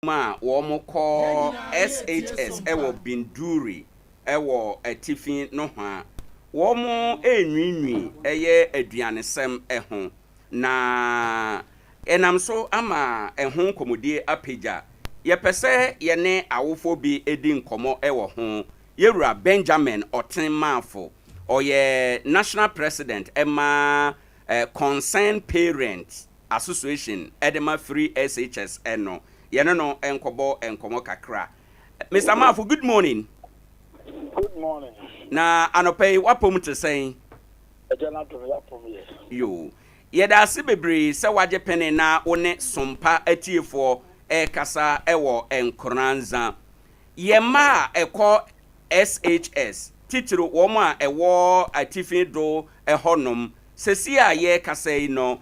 ma wo call SHS ewo Binduri ewo Atifi no ha wo mo enwinwi eye aduanesem eho na enam so ama eho komodie apagya ye pese ye ne awofo bi edi nkomo ewo ho yewura Benjamin Otenmafo oye national president ema concerned parents association edema free SHS eno yene no enkomo kakra. Mr. Mafo, good morning. Good morning. Na anopay wapom te sen Ejana to yapom ye yo yeda ase bebre se waje pene na one sompa atiefo kasa ewo Nkoranza yema ekọ SHS titiro wo ma ewo atifi do ehonom sesi a ye kasa yi no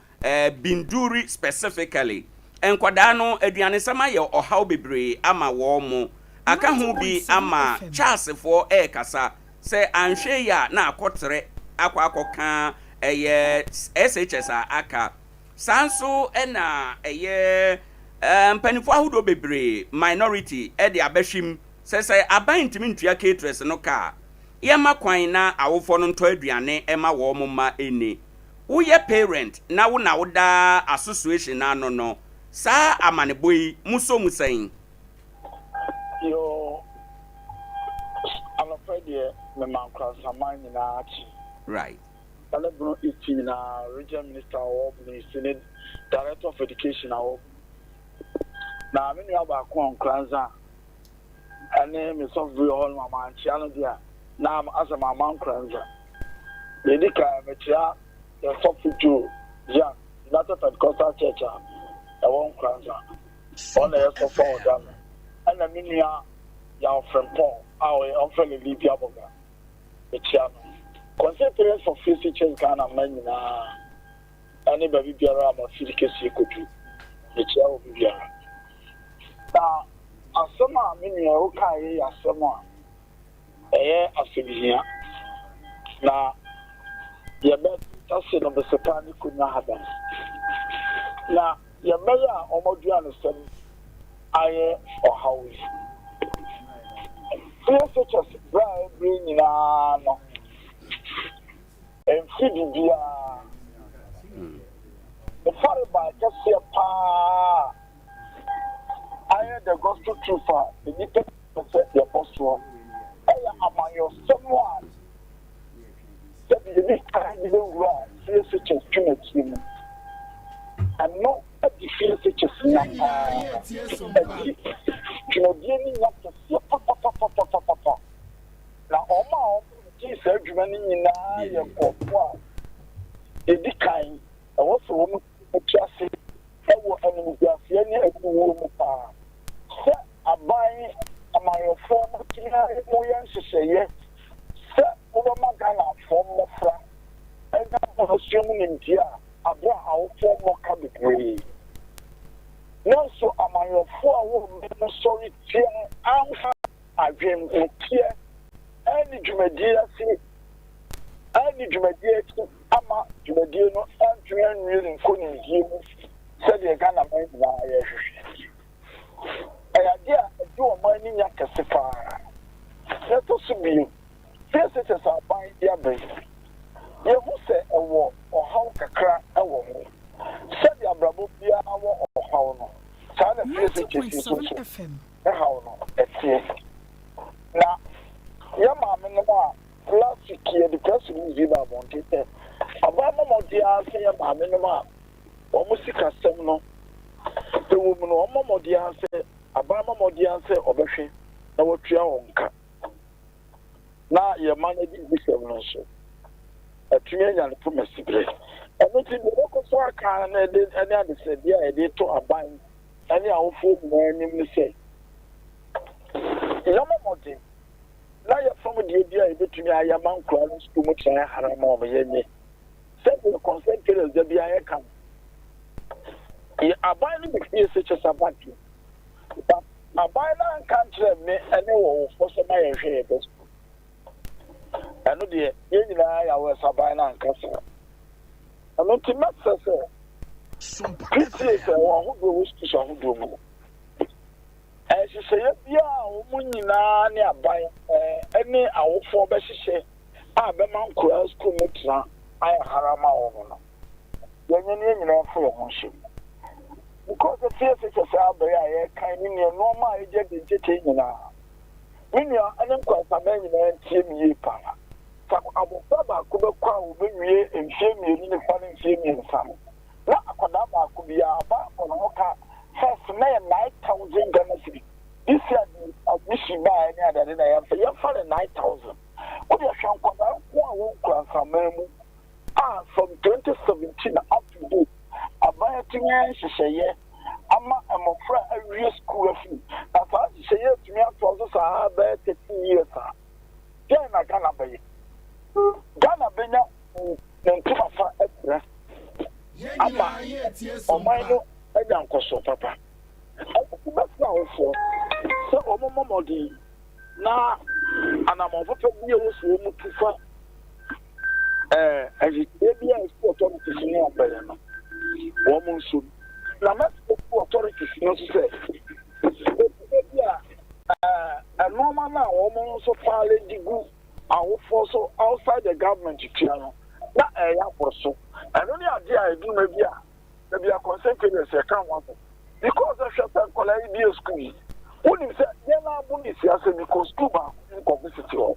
Binduri specifically enkwada no aduane sama ye ohaw bebre ama wo mo aka hu bi ama Charles for kasa se anhwe ya na akotre akwakoka eye SHS aka sanso na eye mpanifo ahudo bebre minority de abahwim se aban ntimi ntua caterers no ka ye makwan na awofo no nto aduane ema wo mo ma eni wo ye parent na wo na wo da association na no sa amaneboyi muso musain yo alofedie me Nkoranza mine na achi right Alebro na regional minister of the Senate director of education awo na me nua ba ko Nkoranza ane me software hall mama anchia no dia na asa mama Nkoranza medika me tia the software ja United Pentecostal Church awo Nkoranza ona ye software dam ana me nua ya from Paul awe on from Libya boga me tia no concentrate for physical Ghana man na any baby biara ma physical kodu the chair will be biara na asema mini o kai asema asebihia na ye be tase no be sepani kunya haba na ye be ya omodua no sem aye ohawi physical bra bring na no and Fidia the father by just here I had the gospel truth for the different the apostle. I am your someone that the kind of wrong, feel such a trinity. And no, the feel such a snap. You know, being not to see papa. Now, all Jesus, in your pop. The kind of also a chassis. I will any woman. Set a buying my former Moyan to say yes. Set over my gun former friend. And I'm assuming in Dia, I brought our former cabinet. No, so am I your 4 women sorry, dear. I've been here. Any Jumedia see any Jumedia ama Jumedia no and really couldn't give said the Ghana man idea do a mining yakasifa. Let us be visitors are buying their base. You who say a war or how kakra a woman said the Abrabo Bia or how no. Sana visitors how no. Now Yama Minima last year the person is in our wanted. Abama Modia say a minima or Musika Semno. The woman or Modia say Abama Modia say Obeshi. Now what you are now your money is this so. A 3 million promise. And it's in the local work and any other said, yeah, they to a buying any awful man say. Yama Modia. Now you're from the idea between I am Nkoranza too much I had a moment. Send the consent to the BIA come. I buy the such as a battery. I buy and can't me any for some my share. I know the I was a buy and castle. I'm not to master, sir. Sompa 90.7. nhyehyɛ bia wɔn nyinaa ne aban ɛne awofoɔ bɛhyehyɛ a bɛma nkora school mu tena ayɛ harama wɔn no yɛnyɛ ne nyinaa fo wɔn hyɛ because the fear such as abɛyɛ a yɛkan ne nea nneɛma a yɛgye de gyekye nyinaa me nua ɛne nkwasaman nyinaa ntie me yie paa sa abɔfra baako bɛkɔ a wɔbɛwie mfie mmienu ne fa ne mfie mmiɛnsa no na akwadaa baako biara aba ɔno ho ka first na yɛ 9,000 Ghana cedis this year the admission baa ne adade na yɛmfa the 9,000 wode ahwɛ nkwadaa ko a wɔn nkwasaman mu a from 2017 up to date abaya tumi nhyehyɛeɛ ama mmɔfra awie school afi na saa nhyehyɛeɛ tumi ato so saa bɛyɛ 13 years a yɛn na Ghana bɛyɛ Ghana bɛnya ne ntoma fa ɛbrɛ ama ɔman no anya nkɔsɔ papa ɛkoko bɛfra awofoɔ sɛ ɔmo mmɔmɔden na anammɔfo pɛ bi a wɔsi wɔn tu fa ebi a school authorities ne ɔbɛyɛ no wɔn nso na mɛsiko school authorities no nso sɛ ebi a ɛnɔɔma no a wɔn nso faale di gu awofoɔ so outside the government tua no na ɛyɛ aboro so ɛno ne adeɛ a eduma bi a ebi a consent parents ɛka wɔn so because ɛhwɛ sɛ nkɔla yi bi school yi wonim sɛ yɛn abo ne si ase because school baako nkɔfi siti hɔ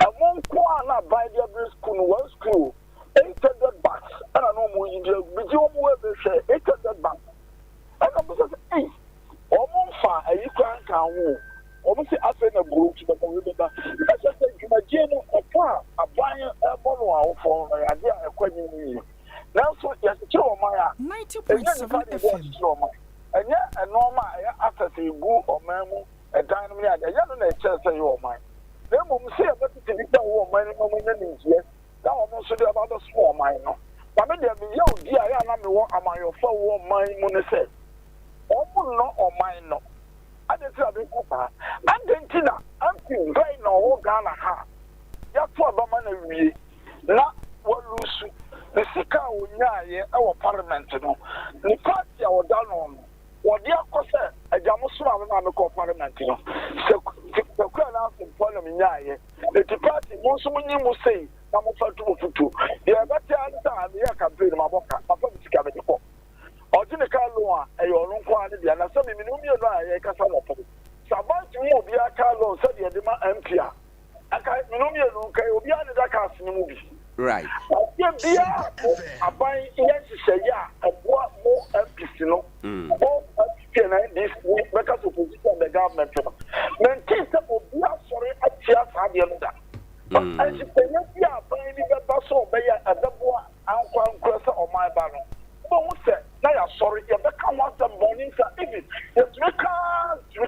ɛmo nko a na aban de abiri school no one school 800 bucks ɛna na ɔmo yi deɛ bigye ɔmo wɔ ebɛhwɛ 800 bucks ɛna mo sɛ ɛy ɔmo nfa ayi kwan kan ho ɔmo sɛ afei na buru tu bɛka wei bɛba ɛsɛ sɛ dwumadie no ɛko a aban ɛbɔ no awofoɔ no yɛade a ɛkɔ nyɛ no yie nanso yɛkyekyere ɔman a 90.7 FM ɛnyɛ ɛnɔɔma a ɛyɛ access egu ɔman mu ɛdan no mu ne ade ɛyɛ no na ɛkyerɛ sɛ yɛ ɔman na mmom sɛ yɛbɛtete nipa wɔ ɔman no mu nyɛ ne nsuɛ na wɔn nso de abɛbɛso ɔman no maame deɛ meyɛ odi a yɛ anam wɔ amanyɔfo wɔ ɔman mu ne sɛ wɔn nnɔ ɔman no adeti a bɛkɔ paa adenti na anti ngai na ɔwɔ Ghana ha yɛto abama na wie na wɔlusu ne sika a wɔnyaayɛ ɛwɔ parliament no ne party a wɔda no no wɔde akɔ sɛ agyamo soro a mema mekɔ parliament no sɛkura no asɛmfoɔ na menyaayɛ ɛti party mo nso monyi mu sei na mofa to mo foto deɛ ɛbɛte anta a meyɛ campaign mabɔka mafa me sika mede kɔ ɔgye ne ka loan a ɛyɛ ɔno nko a ne deɛ na sɛ memene mmienu a yɛkasa nɔpɔ sɛ abantumi obiara ka loan sɛdeɛ de ma MP a aka mene mmienu nka obiara ne da ka asene mu bi right ɔdeɛ biara aban yɛ nhyehyɛeɛ a ɛboa mo MPs no mo MPs na NDC bɛka sɛ opposition the government no mɛntin sɛ obiara sɔre atia saa deɛ no da nhyehyɛeɛ bi a aban ni bɛba so ɔbɛyɛ ɛbɛboa ankwankora sɛ ɔman ba no wobɛhu sɛ na yɛasɔre yɛbɛka ho asɛm bɔne nsa even yɛtumi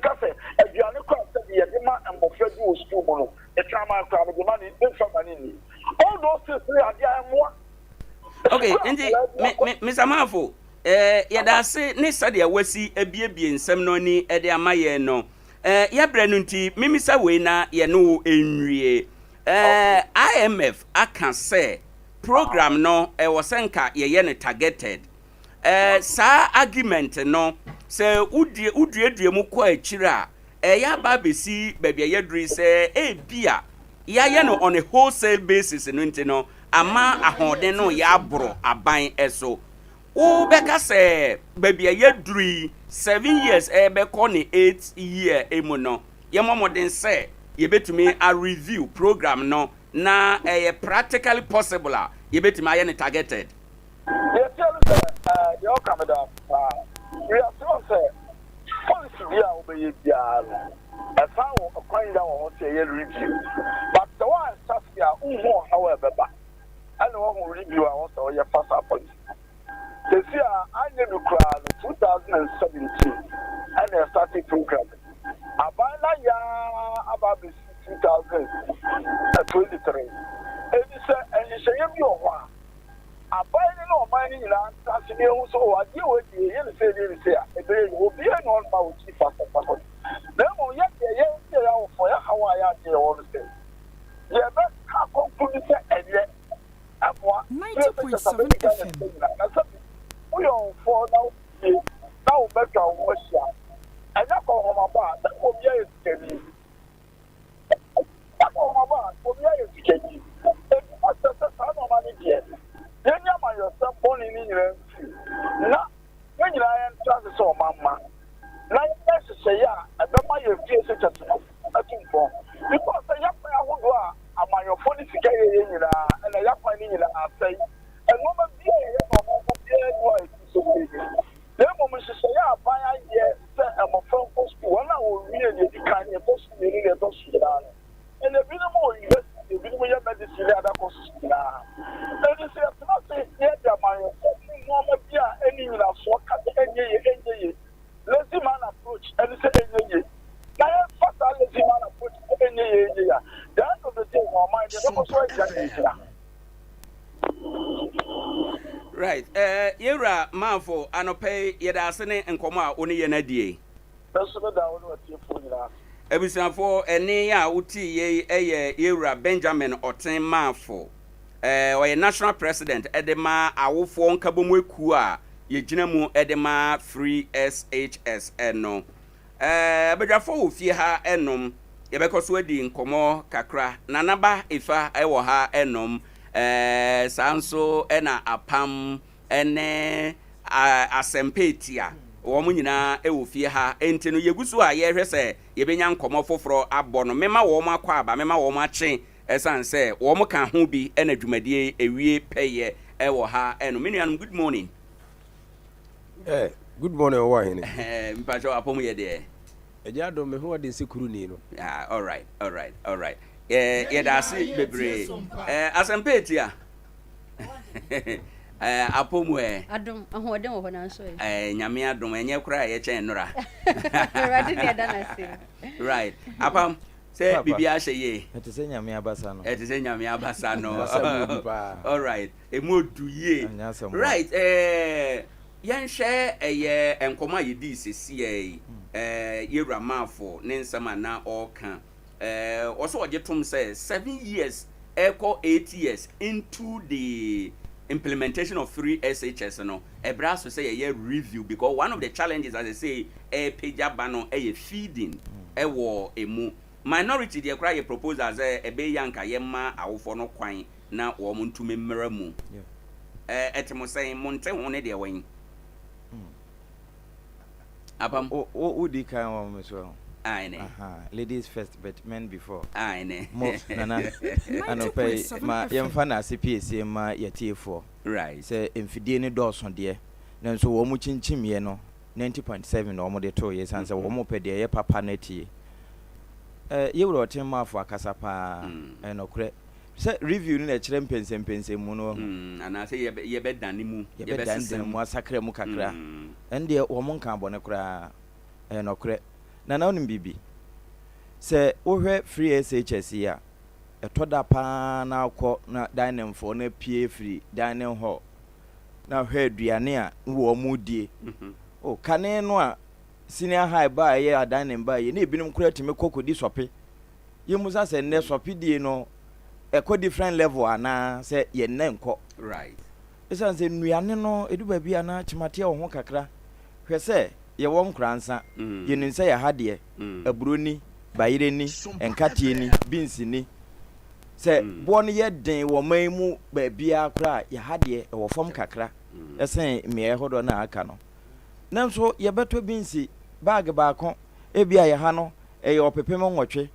ka sɛ aduane kɔ a sɛde yɛde ma mmɔfra bi wɔ sukuu mu no ɛtrama kora mede ma ne mfa ma ne nni all those things ne adeɛ ɛmmoa okay nti Mr. Mafo yɛda ase ne sɛdeɛ wasi abiebie nsɛm no ni ɛde ama yɛn no yɛbrɛ no nti mimisa wei na yɛne wo ɛnwie IMF aka sɛ program no ɛwɔ sɛ nka yɛyɛ ne targeted saa argument no sɛ uduedue mu kɔ akyire a ɛyɛ aba besi baabi a yɛduri sɛ ebia yɛayɛ no on a wholesale basis no nti no ama ahoɔden no yɛaboro aban ɛso wobɛka sɛ baabi a yɛduri 7 years ɛbɛkɔ ne 8 year emu no yɛmmɔmɔden sɛ yɛbɛtumi a review program no na practically possible a yɛbɛtumi ayɛ ne targeted yɛtɛl sɛ deɛ ɔka me da wiase sɛ policy bi a wobɛyɛ biara no ɛfa wɔ ɔkwan da wɔ hɔ sɛ ɛyɛ review but sɛ woansase a wohu ɔhaw a ɛbɛba ɛne woahu review a wɔ sɛ ɔyɛ fasa policy sɛsi a anyɛ no koraa no 2017 ɛne ɛstarte program aban na yaa aba bɛsi 2023 ɛni sɛ ɛnhyɛeɛ bi wɔ hɔ a aban ne na ɔman ne nyinaa ntase ne ehu so adeɛ wɔ die yɛ ne sɛ ne sɛ a ɛbɛyɛ obiara na ɔma wɔ kyi fasa fasa na mmom yɛ yɛ awɔfo yɛ haw a yɛ adeɛ wɔ no sɛ yɛbɛka kɔnkuru sɛ ɛyɛ aboa 90.7 FM na sɛ woyɛ ɔwɔfoɔ na wobie na wobɛtwa wo ho ahyia ɛnyɛ kɔnhɔma maba da obia is kedi ako maba obia is kedi e pastor sa no mani die yenya ma yourself born in England na when you are trust so mama na yes say ya adama ye fie se tete atumpo because ya pa ahodo a amayo phone sika ye nyina na ya pa ni nyina asai and no ma bia ye no mo bia no so the moment she say ya pa ya say am from school na o wi e di kan ye to school ni le to school and the bit more university the bit more medicine ada ko school and this is not say ya amayo no ma bia any nyina so ka enye lazy man approach and say enye na first lazy man approach enye ya the end of the day my mind is not so exactly. Right. Yera manfo anope yeda asene nkomo a oni ye na die. That's what I want to for you. Ebisanfo ene ya uti ye eye Yera Benjamin Oten manfo. Oye national president edema awofo nkabomu eku a ye gina mu edema free SHS eno. Bedwafo ofie ha enom ye bekoso adi nkomo kakra nanaba ifa ewo ha enom. Sanso ena apam ene asempetia wo mu nyina ewofie ha enti no yegusu a ye hwese ye benya nkomo foforo abọ no mema wo mu akwa aba mema wo mu ache esanse wo mu kan ho bi ena dwumadie ewie peye ewo ha eno menuanum good morning. Good morning Owoahene. Mpacho apom ye de eja do me ho de sekuru ni no. All right. Yedasi bebre asempetia apomwe adom ahoden wo na so nyame adom enye kura ye chen nora ready dey dana see right apam say bibia hye ete se nyame abasa no all right emodu ye right yen hye eye enkoma yedi sesi yewra mafo ne nsama na oka also ojetum say 7 years echo 8 years into the implementation of free SHS no ebraso say a review because one of the challenges as I say pejaba no feeding ewo emu minority dey cry propose as ebe yanka yema awofo no kwan na wo montume mmara mu etimo say monte ho ne de wen apam o di kan wo meso aine ladies first but men before aine mo nana anope ma yemfa na CPC ma yetiefo right say emfidie ne dɔɔso de na nso wo mu chinchimie no 90.7 no mo de to ye sanse wo mo pede ye papa na tie yewro oten ma afo akasa pa enokre say review ni na kire mpensempense mu no ana say ye be dane mu ye be dane mu asakra mu kakra ende wo mo nka bone kra enokre na na onim bibi se wohwe free SHS ya etoda pa na akọ na dining for na pie free dining hall na hwe aduane a wo mu die o kane no a senior high ba ye dining ba ye na ebinum kura timi kokodi sope ye musa se ne sope die no eko different level ana se ye ne nko right esan se nuane no edu ba bia na chimate wo ho kakra hwe se ye wo Nkoranza ye ninsa ya hade aburoni bayireni enkatieni binsini se bo no ye den wo man mu ba bia kra ya hade wo fom kakra esen me hodo na aka no nanso ye beto binsi bag ba ko e bia ye ha no e ye opepem nwotwe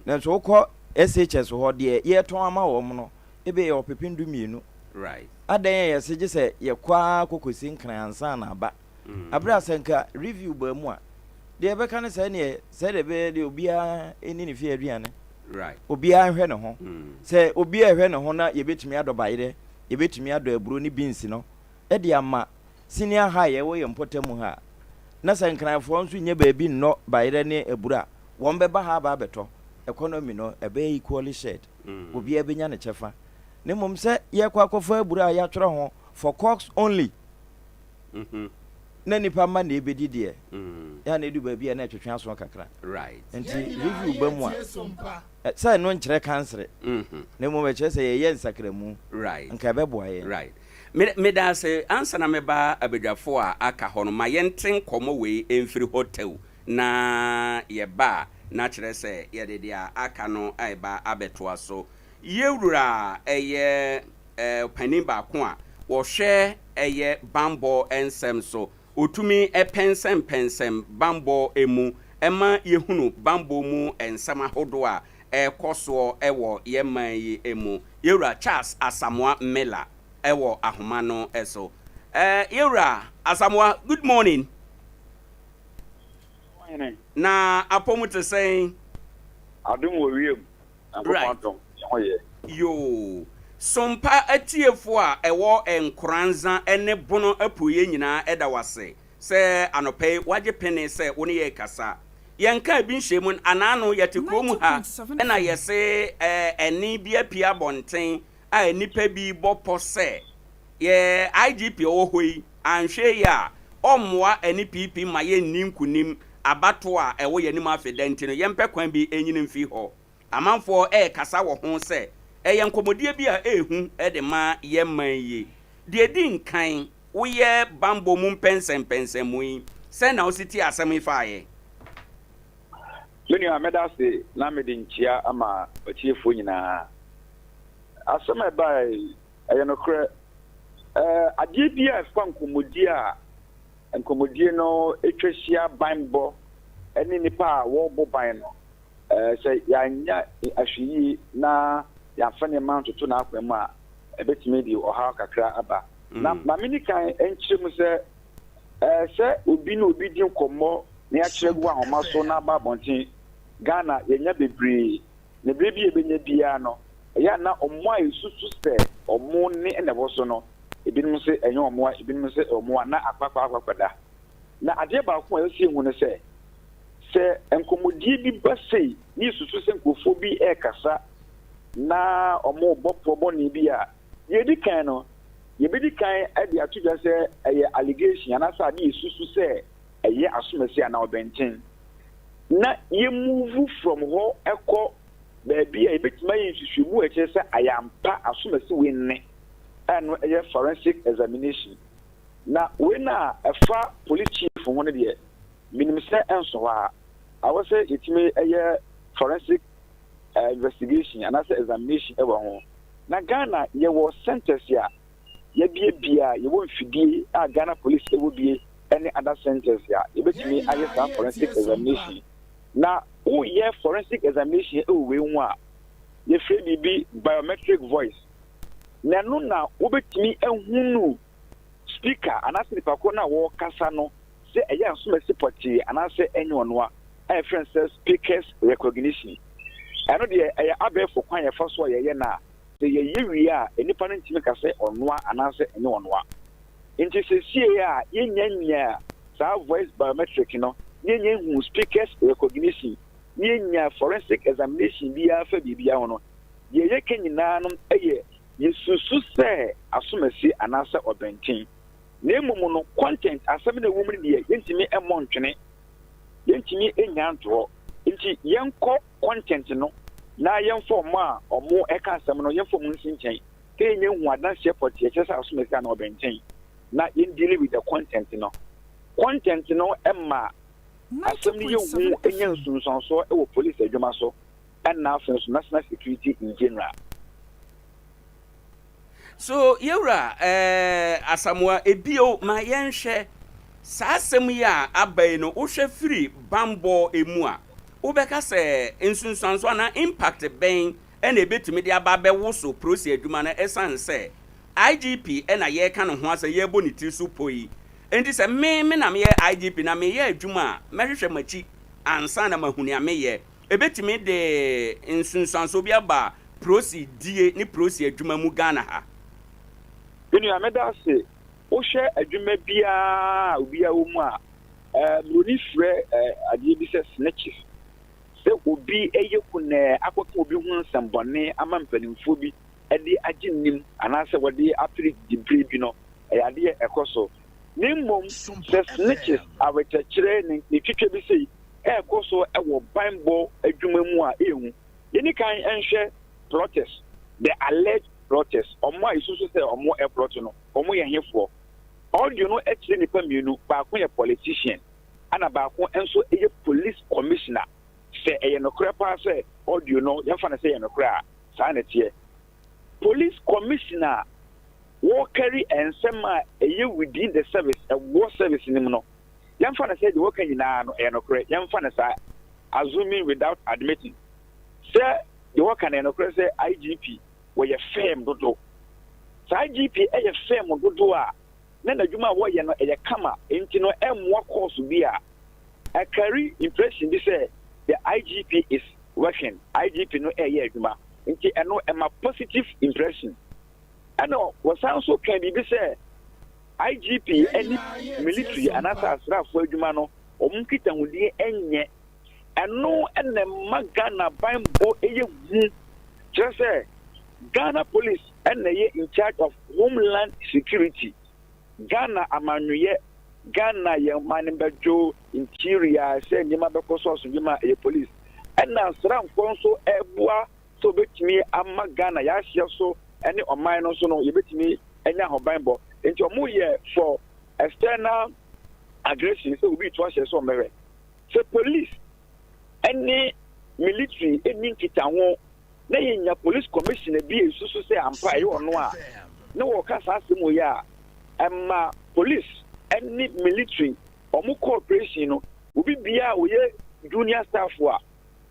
nanso ukọ SHS ho de ye ton ama wo mu no e be ye opepem du mienu right adan ye seje se ye kwa kokosi Nkoranza na aba abra senka review ba mu a de be kan se ne se de be de obia eni ne fi aduane right obia hwe ne ho se obia hwe ne ho na ye betumi adobayire ye betumi ado aburo ni beans no e de ama senior high ye wo ye mpotemu ha na se nkranfo nso nye ba bi no bayire ne abura won be ba ha ba beto economy no e be equally shared obia benya ne chefa ne mum se ye kwa akofo abura ya twere ho for cooks only na nipa ma na ebedi de ya na edu ba bia na twetwe aso kakra right enti review ba mu a say no nkyere kansere na mum be chese ye nsakramu right nka be boaye right me da say answer na me ba abedwafo a aka ho no ma yenten komo we emfiri hotel na yɛba na kyerɛ sɛ yɛde deɛ aka no ɛba abɛtoa so yɛwura ɛyɛ panin baako a wɔhwɛ ɛyɛ bambɔ nsɛm so otumi pɛnsɛm bambɔ emu ɛma yɛhunu bambɔ mu nsɛm ahodoɔ a ɛkɔ soɔ ɛwɔ yɛman yi emu yɛwura Charles Asamoah Mela ɛwɔ ahoma no ɛso yɛwura Asamoah, good morning. Na apɔmu te sɛn adom wɔ wiem right yo Sompa atiefo a ɛwɔ Nkoranza ɛne bono apuye nyinaa ɛda wase sɛ anɔpɛ wagye pene sɛ wo ne yɛ kasa yɛnka bi nhyiamu anaano yɛte kurom ha ɛna yɛse ɛni bi apia bɔnten a nipa bi bɔpɔ sɛ yɛ IGP ɔwɔ hɔ yi anhwɛ yi a ɔmmoa ɛni PP ma yɛnni nkunim abato a ɛwɔ yɛnim afidɛnti no yɛmpɛ kwan bi ɛnyini mfi hɔ amanfoɔ kasa wɔ ho sɛ ɛyɛ nkɔmmɔdie bi a ɛhu ɛde ma yɛman yi deɛ di nkan woyɛ bambɔ mu mpɛnsɛmpɛnsɛm mu yi sɛ na wositi asɛm ifaayɛ Lónìí àmẹ́dá sí lámìdí nkyia ama ọ̀tíyẹ̀fọ́ nyinaa. Asẹ́m ẹ̀bá ẹ̀yẹ nọkorẹ adeɛ bi a ɛfa nkɔmmɔdie no atwa hyia banbɔ ɛne nipa a wɔrebɔ ban no sɛ yɛanya ahwɛyie na yɛamfa nneɛma ntoto n'akwan mu a ɛbɛtumi de ɔhaw kakra aba. Na maame ni kan nkyerɛ mu sɛ sɛ obi na obi di nkɔmmɔ na yɛakyerɛ gu ahoma so na aba abɔnten Ghana yɛnya bebree na bere bi yɛbɛnya biara no ɛyɛ na ɔmo a yɛsusu sɛ ɔmo ne ɛna ɛwɔ so no ebinom sɛ ɛnyɛ ɔmo a ebinom sɛ ɔmo a na akpakpakpakpada na adeɛ baako a yɛsi ehu no sɛ nkɔmmɔdie bi ba sei ne yɛsusu sɛ nkurɔfoɔ bi ɛrekasa na ɔmo bɔpɔ bɔne bi a yɛdi kan no yɛbɛdi kan de ato dwa sɛ ɛyɛ allegation anaasɛ ade yɛsusu sɛ ɛyɛ asomasi anaa ɔbɛnten na yɛmove from hɔ ɛkɔ baabi a yɛbɛtumi ayɛ nhwehwɛmu a ɛkyerɛ sɛ ayampa asomasi wei nne ɛno ɛyɛ forensic examination na wei na ɛfa police chief ho no deɛ minim sɛ ɛnso hɔ a awɔ sɛ yɛtumi ɛyɛ forensic investigation anaasɛ examination ɛwɔ ho na Ghana yɛwɔ centers a yɛbiebia yɛwɔ mfidie a Ghana police ɛwɔ bie ɛne other centers a yɛbɛtumi ayɛ saa forensic examination na woyɛ forensic examination ɛwɔ wei ho a yɛfrɛ biribi biometric voice na ɛno na wobɛtumi ahunu speaker anaasɛ nipa ko na wɔkasa no sɛ ɛyɛ asomasi pɔtee anaasɛ ɛnyɛ ɔno a ɛyɛfrɛ sɛ speakers recognition ɛno deɛ ɛyɛ abɛɛfo kwan yɛfa so a yɛyɛ no a sɛ yɛyɛ wie a nnipa no ntumi ka sɛ ɔnoa anaasɛ ɛnyɛ ɔnoa nti sɛ sie a yɛnya saa voice biometric no yɛnya hu speakers recognition yɛnya forensic examination biara fa biribiara ho no yɛyɛ ka nyinaa no ɛyɛ yɛsusu sɛ asomasi anaasɛ ɔbɛnten na mmom no content asɛm na ɛwɔ mu no deɛ yɛntumi mmɔ ntwene yɛntumi nya ntoɔ nti yɛnkɔ content no na yɛmfa ɔmo a ɔmo ɛka asɛm no yɛmfa ɔmo nsi nkyɛn ka yɛnya hu adanseɛ pɔtee ɛkyerɛ sɛ asomasi anaa ɔbɛnten na yɛndili with the content no ɛma asɛm no yɛhu ɛnya nsonsansoɔ ɛwɔ police adwuma so ɛna afei nso national security in general. So yɛwura Asamoah ebio ma yɛnhwɛ saa asɛm yi a abai no wohwɛ firi bambɔ emu a wobɛka sɛ nsonsansoɔ na impact bɛn ɛna ebetumi de aba bɛwo so prosi adwuma no ɛsan sɛ IGP ɛna yɛka no ho asɛ yɛbɔ ne tiri so poyi enti sɛ me na meyɛ IGP na meyɛ adwuma a mɛhwehwɛ machi ansa na mahuni a meyɛ ebetumi de nsonsansoɔ bi aba prosi die ne prosi adwuma mu Ghana ha. Binu ameda se wohwɛ adwuma biara obiara wo mu a broni frɛ adeɛ bi sɛ snitches sɛ obi ɛyɛ kunɛ akɔka obi ho nsɛmbɔne ama mpanimfoɔ bi ɛde agye nim anaasɛ wɔde apere dibere bi no ɛyɛ adeɛ ɛkɔ so ne mmom sɛ snitches awɛkyerɛ ne twitwa bi sɛ ɛkɔ so ɛwɔ banbɔ adwuma mu a ɛhu yɛni kan ɛnhwɛ protest the alleged protest omo isusu se omo airport no omo ye hefoɔ audio no ekyire nipa mienu baako yɛ politician ana baako enso eye police commissioner say eye no kra pa say audio no yɛmfa na say eye no kra saa na tie police commissioner wo carry ensem a eye within the service war service nim no yɛmfa na say the work nyina no eye no kra yɛmfa na saa assuming without admitting say the work na no kra say IGP wo ye firm dodo saa IGP eye firm dodo a na adwuma wo ye no eye kama enti no emwa course bi a carry impression bi say the IGP is working IGP no eye adwuma enti eno ema positive impression eno wo san so kan bi say IGP any military anasa asrafo adwuma no omukita hudi enye eno ene magana bimbo eye gu just say Ghana police ene ye in charge of homeland security Ghana amanuye Ghana ye manimbejo interior say nyima beko so nyima e police ena sram konso ebua so betimi ama Ghana ya hye so ene oman no so no ye betimi enya hobanbo enti omu ye for external aggression so we to hye so mere so police any military any kitanwo na yenya police commissioner bi esusu say ampa ye ono a na wo ka sa asemo ya emma police any military omu corporation no obi bia wo ye junior staff wa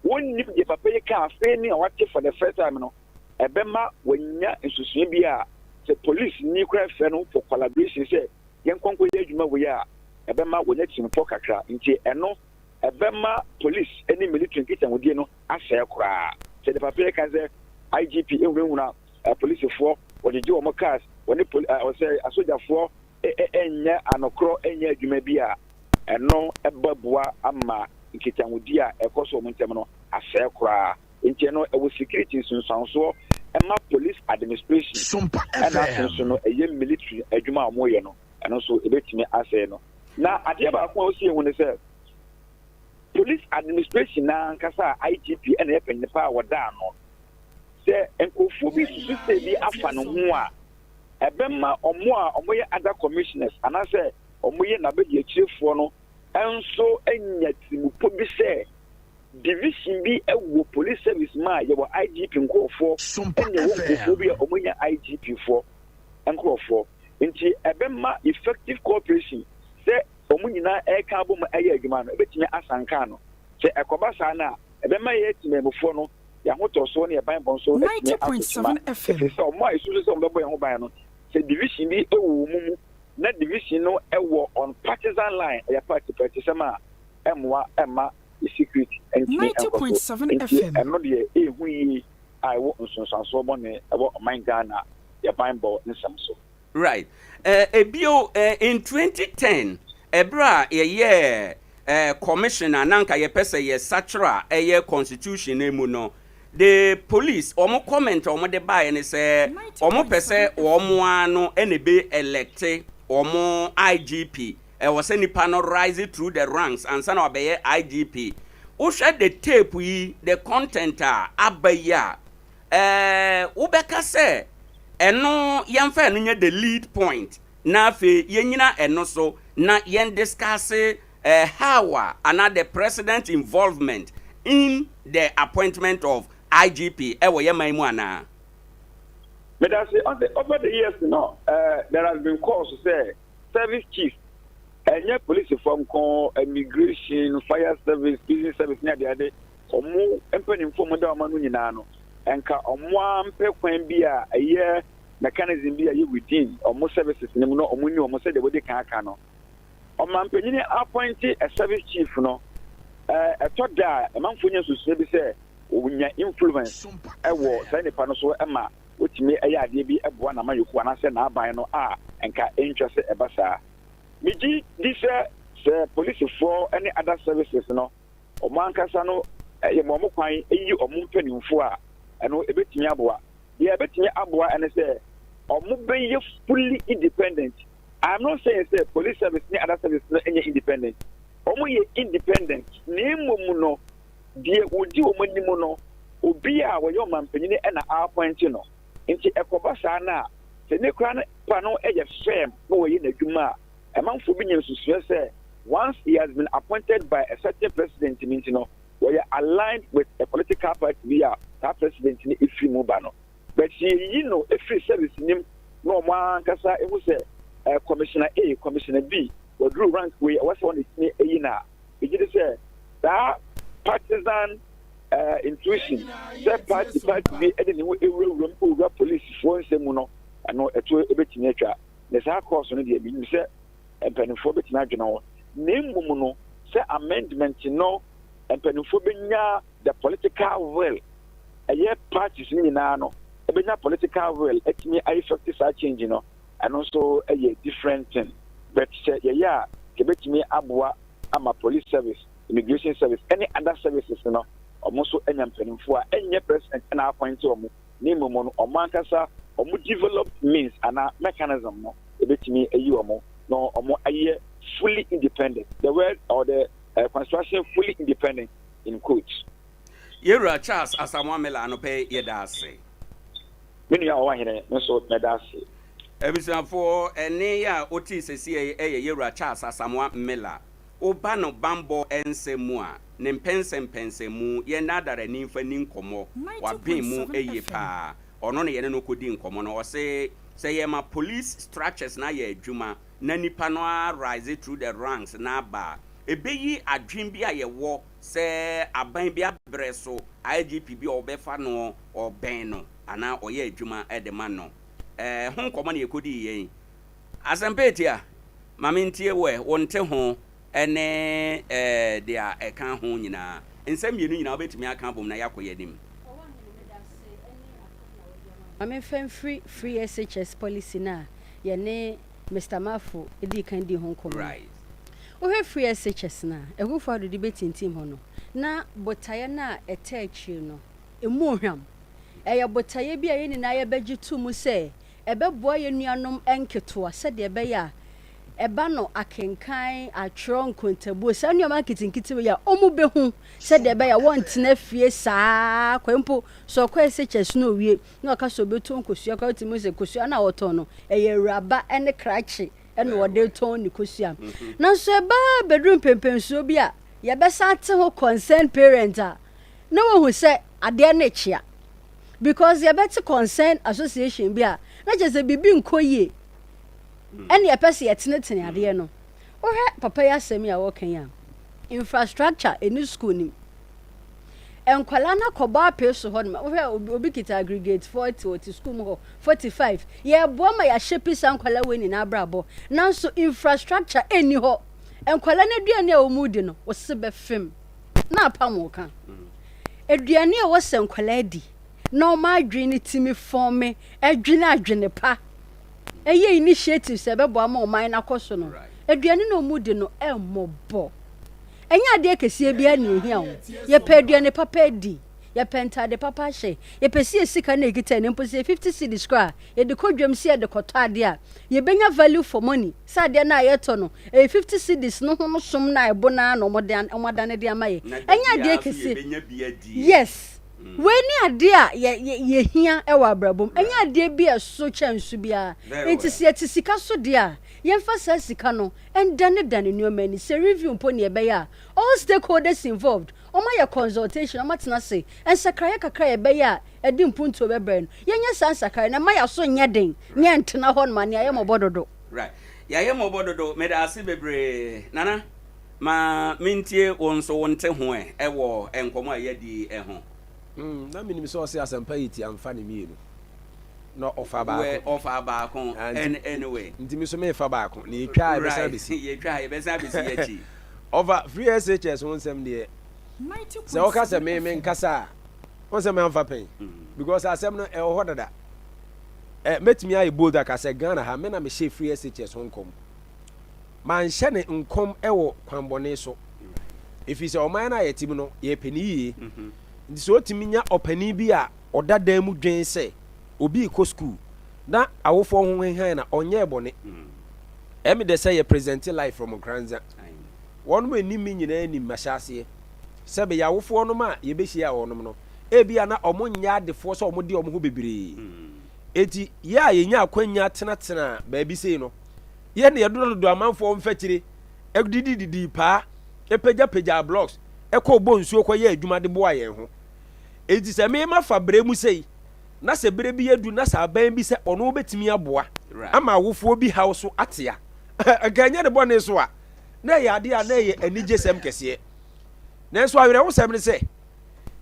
wonni de papa ye ka afa ni awate for the first time no ebema wonya nsusu bia the police ni kra fe no for collaboration say yen konko ye adwuma wo ya ebema wonya timfo kakra nti eno ebema police any military kitan wodie no afa kra say the papa ye ka say IGP enwuna police for what the do cars when the say asoja for enya anokro enya adwuma bia eno ebabua ama nkitanwodi a ekoso omuntem no asɛ kora nti no ewo security sunsanso ema police administration Sompa so no eye military adwuma amoye no eno so ebetimi asɛ no na ade ba ko osi ehu ne sɛ police administration na nkasa IGP ena yepenye pa woda no sɛ enkofu bi su se bi afa no ho a ebema omo a omoye other commissioners anase omoye na be die chirefo no enso enya timupo bi se division bi ewo police service ma ye wo IGP nkofo enya wo nkofo bi omonya IGP fo nkofo nti ebema effective cooperation se omunyina eka abom eye adwuma no ebetime asanka no se ekoba sa na ebema ye timemfo no ya hoto so ne ban bon so 90.7 FM so mo isu so mbebo ye ho ban no se division bi ewo mumu na division no ewo on partisan line ya party sama emwa ema secret and 90.7 FM eno de ehu yi ai wo nsonsanso bo ne ebo man Ghana ya Bible nsam so right ebio in 2010 ebra ye commissioner nanka ye pese ye satra ye constitution emu no the police omo comment omo de buy ne say omo pese omo ano ene be elected omo IGP was any panel rise through the ranks and son of IGP who share the tape the content abaya ubeka say eno yemfa no the lead point na fe yenyina eno so na yen discuss how another president involvement in the appointment of IGP ewo yeman mu ana. But I say over the years there has been calls to say service chief and police from immigration, fire service, business service near the other omo empany inform da manu nyina no enka omo ampe kwan bia a year mechanism bia you within omo services nim no omo ni omo say the body kan aka no omo ampanyi appoint a service chief no a third da manfonya so be say onya influence ewo say ne pa no so ema otime eya ade bi eboa na mayoku anase na aban no a enka interest ebasa miji this police for any other services no omo ankasa no ye mo kwan eyi omo mpanimfo a eno ebetimi aboa ye ebetimi aboa ene say omo be fully independent. I'm not saying say police service ni other service no any independent omo ye independent ni momu no die odi omo ni mo no obi a wo yo mampanyine e na appoint no nti ekoba sa na se ne kra pa no eye fem no wo ye na dwuma e manfo bi nyem susu se once he has been appointed by a certain president, means we are aligned with a political party via that president in Ifri Mubano. But if free service name no one kasa it was a commissioner A, commissioner B, or drew rank way was one is a it is that partisan intuition, that party be any police for Semuno and no a 2 bit nature. There's our course on the mean say and penophobic national name Mumuno say amendment and penophobic the political will a year parties in no a political will let me I effective change and also a different thing. But yeah, Quebec me abwa ama police service, immigration service, any other services almost any penophoa, any president and our point to name Mono or Mancasa or developed means and a mechanism me a year more no or more a year fully independent. The word or the construction fully independent in quotes. Yera Charles Asamoah Mela pay yedase. Many are Owoahene no so medase. Ebisa for ene ya oti sesi Yera Charles Asamoah Mela. Oba no bambo ensemu a ne mpensempensemu ye nadare ni mfa ni nkomo wa bin mu eye pa. Ono ne ye no kodi nkomo no o say ye ma police structures na ye adwuma na nipa no rise through the ranks na ba ebeyi adwin bi a ye wo se aban bi abreso IGP bi obefa no oben no ana oye adwuma edema no ho nkomo na ye kodi yen asempetia mamintie we wonte ho ene dia eka ho nyina nsem yenu nyina obetimi aka bom na yakoye nim. I'm free SHS policy na yene Mr. Mafu edi kan di Hong Kong. Right. We have free SHS na e go for the debating team hono. Na botaye na etechi no. Emu hwam. Eya botaye bia ye ni na ye beji tu mu se ebeboa ye nuanom enketo se de ebe ya eba no akenkan atro nkontabu se nua marketing we ya omu behu se de ebe ya wontena fie saa kwempo so kwa SHS no wie na aka so beto nkosua kwa timu se kosua na woto no eye raba ene krachi ene wode ton ni kosua na so eba bedroom pempensuo bia ye besa ate ho concerned parent a na wo hu se ade na chia because ye bet concern association bia na je se bibi nkoye ene ye pese ye tenetene ade no wo hwe papa ya semi a wo kan ya infrastructure eni school ni enkwala na koba peso ho no wo hwe obi kita aggregate 40 oti school mo 45 ye bo ma ya shepi sankwala we ni na brabo nanso infrastructure eni ho enkwala na duane a omudi no wo se be fem na apamo kan eduane a wo se enkwala di no ma dwene timi forme adwene pa eye initiative se bebo ama o man na koso no eduane no omudi no emmobo enya de kesie bia na ehia wo ye pa aduane papa di ye penta de papa hye ye pesi sika na egita ne mposi 50 cedis kra ye de kodwam se de koto ade a ye benya value for money sa de na ye to no 50 cedis no ho som na ebo na no omodane de amaye enya de kesie yes when ade a ye hia e wa brabom enya ade bia so chansu bia enti sika so de a ye mfa sa sika no endane nuoma ni se review mpo ne be ya all stakeholders involved oma ye consultation oma tena se ensakraye kakra ye be ya edi mpunto be bre no ye nya sa ensakraye na ma ya so nya den nya ntena ho no ma ne aye mobododo right ya ye mobododo me da ase bebre nana ma mintie wonso wonte ho e wo enkomo aye di ho na minim so se asampa yiti amfa ne mienu no offer ba kon anyway ntimi so me fa ba kon ne twa e besa besi ye twa e besa besi yachi over free SHS won sem de se o ka se me nkasa won sem amfa pen because asem no e ho dada metimi ayi bold ka se Ghana ha me na me she free SHS won kom man hye ne nkom e wo kwanbone so if is o man na yetim no ye peniyi ndi so timi nya opani bi a odada mu dwen se obi ko school na awofo ho hwan na onye bone emi de say ye present life from Nkoranza won mo enim nyina enim mashase sebe ya awofo no ma ye behia wonom no ebia na omo nya adefo so omo de omo ho bebere eti ya ye nya akwanya tenatena ba bi sei no ye ne yedodo amanfo mfakire edidi pa pagya blocks ekọ bo nsuo kọ ye adwuma de bo aye ho enti se me ma fa bre mu sei na se bre bi edu na sa ban bi se ono obetimi aboa ama awofo bi house atia aganya de bone so a na ye ade a na ye anije sem kese na so awere wo sem ne se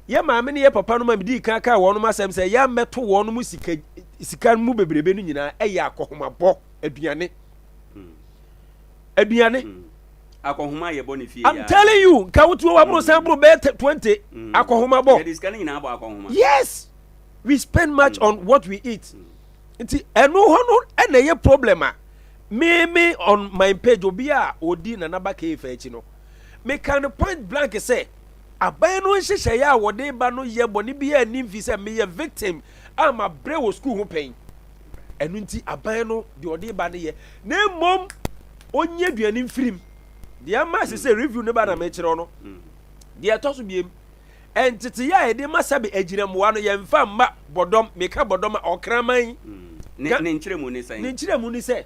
ye maame ne ye papa no ma bi kan kan wo no ma sem se ya meto wo no mu sika mu bebrebe no nyina eye akohomabọ aduane akohoma ye boni fie I'm telling you ka wotu wa bro san bro be 20 akohomabọ ye diska nyina abo akohoma yes we spend much on what we eat nti eno ho no na ye problem a me on my page obi a odi na naba ka efa echi no me can point blank say aban no nhyehyɛ ya wode ba no ye boni bi ya nim fi say me ye victim am abre wo school ho pen enu nti aban no de ode ba no ye na mom onye duane mfirim de ama say review ne ba na me kyerɛ no de etoso biem entete ya ede masabe agiremwa no ye mfa mma bodom meka bodom a okraman ne nkyeremu ni say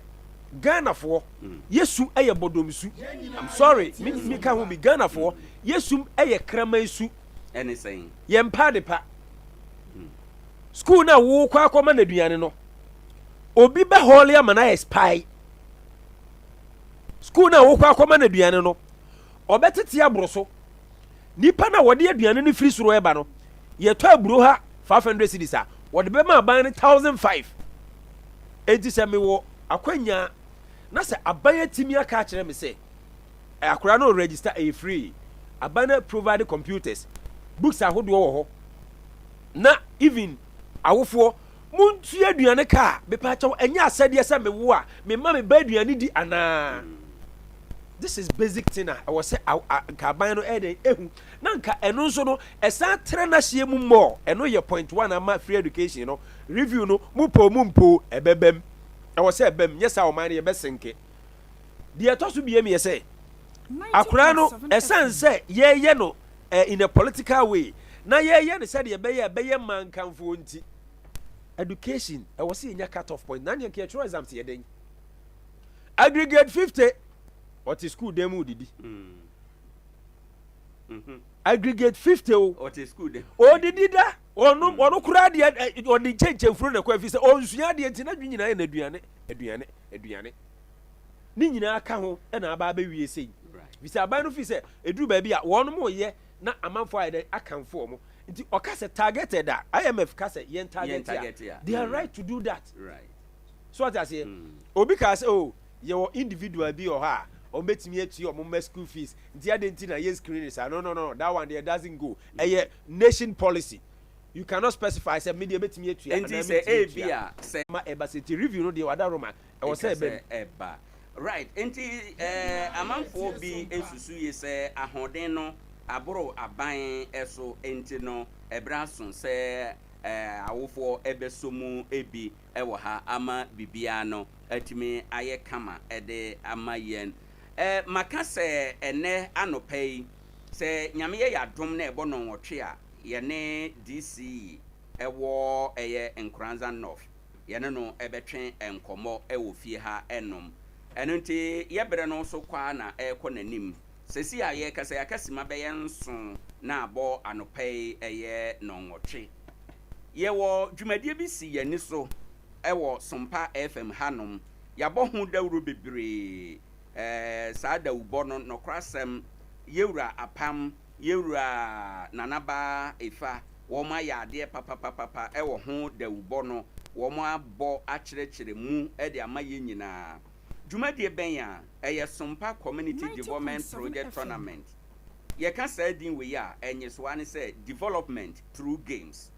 Ghana for yesu eye bodomsu I'm sorry me ka ho bi Ghana for yesu eye kraman su ene saying ye mpa de pa school na wo kwa akoma na duane no obi be holy amana spy school na wo kwa akoma na duane no obetete abroso nipa na wode aduane no free soro eba no ye to aburo ha 500 cedis a wode be ma ban 1005 enti se me wo akwanya na se abaya timi aka kire me se akora no register a free abana provide computers books ahodo wo ho na even awofo muntu aduane ka be pa chaw enya asade se me wo a me ma me ba aduane di ana this is basic thing I was say ka ban no ehu na nka eno nso no esa tre na hye mu mo eno ye point 1 ama free education no review no mumpo ebebem I was say bem yes our man ye besenke de etoso biem ye say akura no esan say ye no in a political way na ye no say de be man kanfo nti education I was say nya cut off point na ne ke true exams ye den aggregate 50 what is school demo didi aggregate 50 what is school dem o didi da ono kura de oni chenchenfuro na kwa fi se onsuya de ntina dwinyina ye na aduane ni nyina aka ho na aba wie sei bi se aban no fi se eduru ba bi a wono mo ye na amanfo aye akanfo mo nti oka se targeted da IMF ka se yen target ya they are right to do that right so what I say obi ka se oh ye wo individual bi o ha o betimi atu o mo school fees nti ade nti na ye screen is no that one there doesn't go nation policy. You cannot specify say media betimi atu and say abia say ma ebasity review no dey wada roma e wo say eba right enti amanfo bi esusu ye say ahoden no aboro aban eso enti no ebrason say awofo ebesomu ebi ewo ha ama bibia no atimi aye kama ede ama yen maka say ene anopai say nyame ye yadom na ebo no nwotwe a yene DC ewo eye Nkoranza North yene no ebetwen enkomo ewo fie ha enom eno nti yebere no so kwa na ekọ nanim sesi aye kasa yakasima be yenso na abo anopai eye no nwotwe yewo dwumadie bi si yeni so ewo Sompa FM hanom yabo hu dawro bebre saa dawubo no nokrasem yewura apam yewura nanaba efa woma yade papa ewo ho dawubo no woma abo akyerɛkyerɛ mu de amaye nyina dwumadie ben ya eye Sompa Community Development Project Tournament ye ka saa din we ya enyeso ane say development through games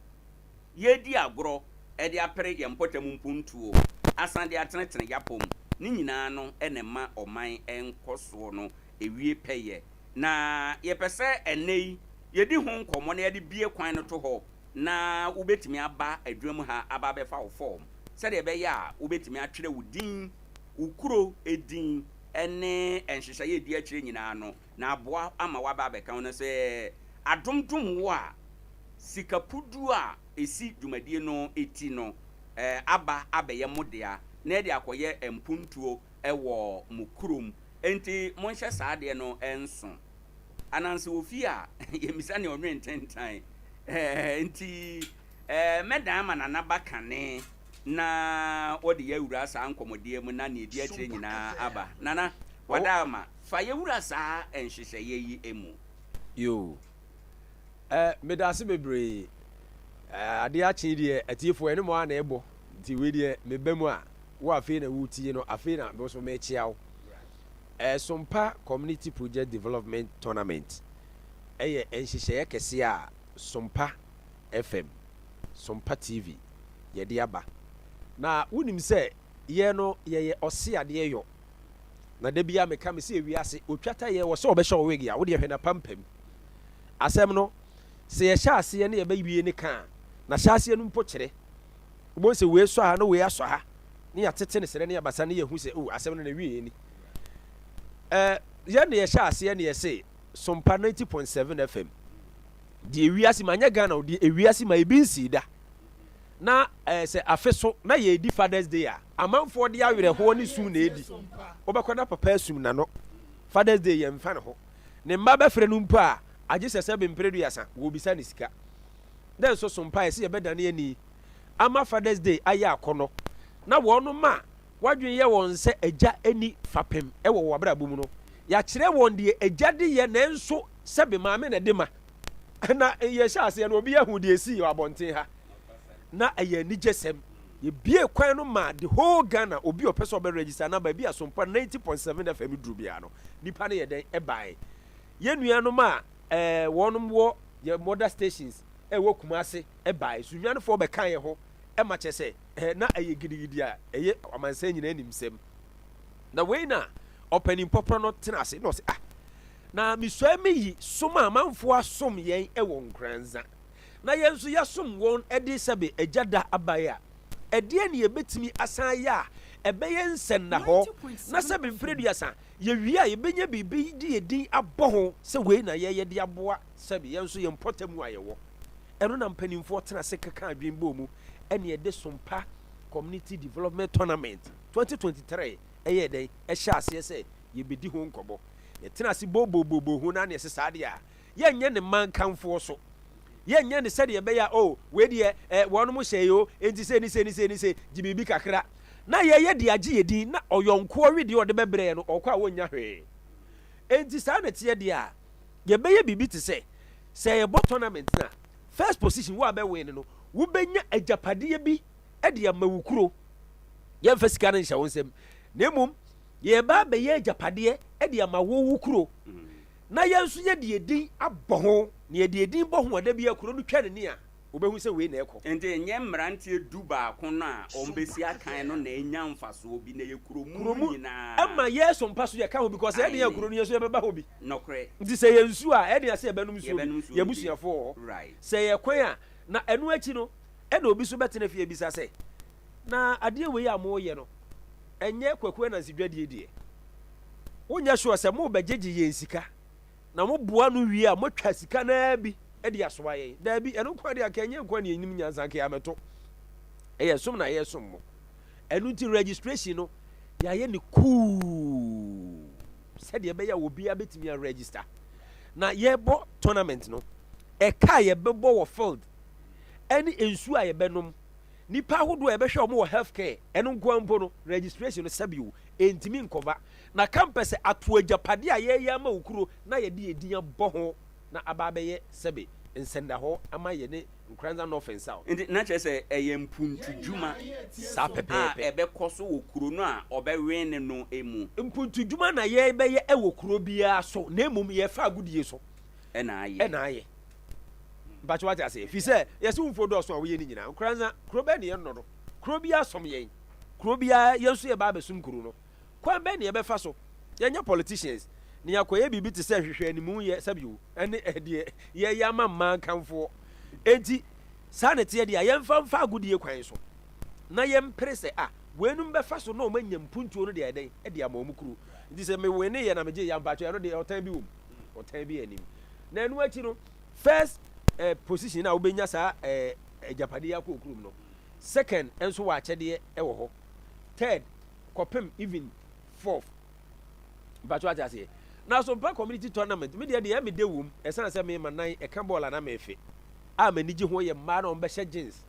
ye di agro de apere ye mpotamu mpuntuo asande atenetene yapom ni nyina no enema oman enkoso no ewie peye na ye pese enei ye di ho nkomo na ye di bie kwan no to ho na ubetimi aba adwam ha aba befa wo form se de be ya ubetimi atwere wudin ukuro edin ene enhyehyɛ ye di akire nyina no na aboa ama waba beka no se adomdom wo a sikapudu a esi dwumadie no eti no aba abeye modea na de akoye empuntuo ewo mukurum enti monhye saa de no enso ananse ofi a yemisa ne onwe ntentan enti medan ma nana bakane na odi yawura saa nkomodie mu na ne edi akire nyina aba nana wadama fa yawura saa enhyehyeye yi emu yo medase bebre Adea Akye die atiefo ene mo ana ebo nti we die mebam a wo afi na wutie no afi na bo so me chiawo Sompa Community Project Development Tournament eye enhyehyeye kese a Sompa FM Sompa TV ye de aba na wonim se ye no ye ose ade yo na da bia meka me se ewiase otwata ye wo se obehye owegi a wo de hwe na pampam asem no se ye hya ase ye ne ye bawie ne ka na hya ase no mpo kyere wo se we so ha no we aso ha ne ya tete ne sere ne ya basa ne ye hu se asem no na wie ni ye ne ye hya ase ye ne ye se Sompa 90.7 FM di ewiase manya Ghana di ewiase ma ebinsi da na se afeso na ye di Father's Day a amanfo de awere ho ne su na edi obekwana papa asum na no Father's Day ye mfa ne ho ne mba befre no mpo a age sese be mpredu yasa wo bisa ne sika den so Sompa ese ye bedane ani ama Father's Day aya akono na wono ma wadwen ye won se agya ani fapem e wo wabra bomu no ya kire won de agya de ye na enso se be maame na de ma na ye sha ase no obi yahu de esi yo abonten ha na aya ni jesem ye bie kwan no ma the whole Ghana obi opeso be register na ba bi Sompa 90.7 FM duru bia no nipa ne ye den e bai ye nua no ma wonom wo ye mother stations e wo Kumase e bai so nua no fo be kan ye ho e ma che se na aye gidigidi a eye amansa nyina animsem na we na opening popro no tenase no se na misua meyi soma amanfo asom yen e wo Nkoranza na yenso yasom won edi sebe ejada abaya ede ne yebetimi asan ya ebeye nsen na ho na sebe mfredu yasa ye wi a yebenya bibi di edin aboho se we na ye de aboa sebe yenso ye mpotamu ayewo eno na mpanimfo tenase kaka adwenbo mu ene ede Sompa Community Development Tournament 2023 eye den e hya ase se ye bedi ho nkobo ye tenase bobo ho na ne se saade a ye nye ne mankanfo so ye nye ne sede ye be ya we de wono mo hyeyo enti se ni se jibibi kakra na ye de age yedin na oyonko owede ode bebre no okwa wonya hwe enti sa na tie de a ye be ye bibi te se ye bo tournament na first position wo abe win no wo benya agapade bi e de amawukuro ye mfa sika na nhya wonsem na emum ye ba be ye agapade e de amawukuro na yenso ye de edin aboho na ye de edin boho da bia kuro no twa ne ni a obehu se we na ekọ ente nye mrantie du ba ko na ombesi akan no na enya mfaso obi na ye kuro mu nyina ama ye Sompa so ye ka ho because e de ye kuro no ye so ye beba ho bi nokre nti se ye nsu a e de ase ye benum so ye busuafo right se ye kwan a na enu achi no e na obi so betena fie bisa se na ade we ya mo ye no enye kwakwe na sidwadie die wonya sure se mo begyeje ye nsika na mo boa no wie a mo twa sika na bi e de asoa ye da bi enu kwa de akenye kwa ne enim nyansa ke ameto e ye som na ye som mo enu ti registration no ya ye ne cool se de be ya obi abetimi a register na ye bo tournament no e ka ye bebo wo field any ensu a ye benom nipa hodo e be hwe omo wo healthcare enu nkwampo no registration no sabiu entimi nkova na campus ato agapade a ye ya ma ukuro na ye de edin boho na ababe ye sebe nsenda ho ama ye ne Nkoranza no offense out ndi na che se eye mpuntu djuma sa pepe ebe koso wo kuro no a obe win no emu mpuntu djuma na ye be ye e wo kuro bia so na emum ye fa agudie so e na aye bacho what I say fi say yes umfo do so a we ni nyina Nkoranza kuro be ne ye no do kuro bia som ye kuro bia yeso ye ba besum kuro no kwan be ne ye be fa so ye nya politicians ni yakoye bibi te se hwehwe animu ye sabiu ene de ye yama man kanfo enti sanete de ayemfa agudie kwan so na yempre se wenum be fa so na o manya mpuntuo no de eden e de amamukuru nti se me wene ye na meje ya mpacho no de otan bi wom otan bi anim na enu achi no first position na obenya sa agapade ya kokurum no second enso wa achede e wo ho third kopem even fourth but what I say now Sompa community tournament me dey me dey wom e san say me man e ka ball na me fe a me niji ho ye ma na on be jeans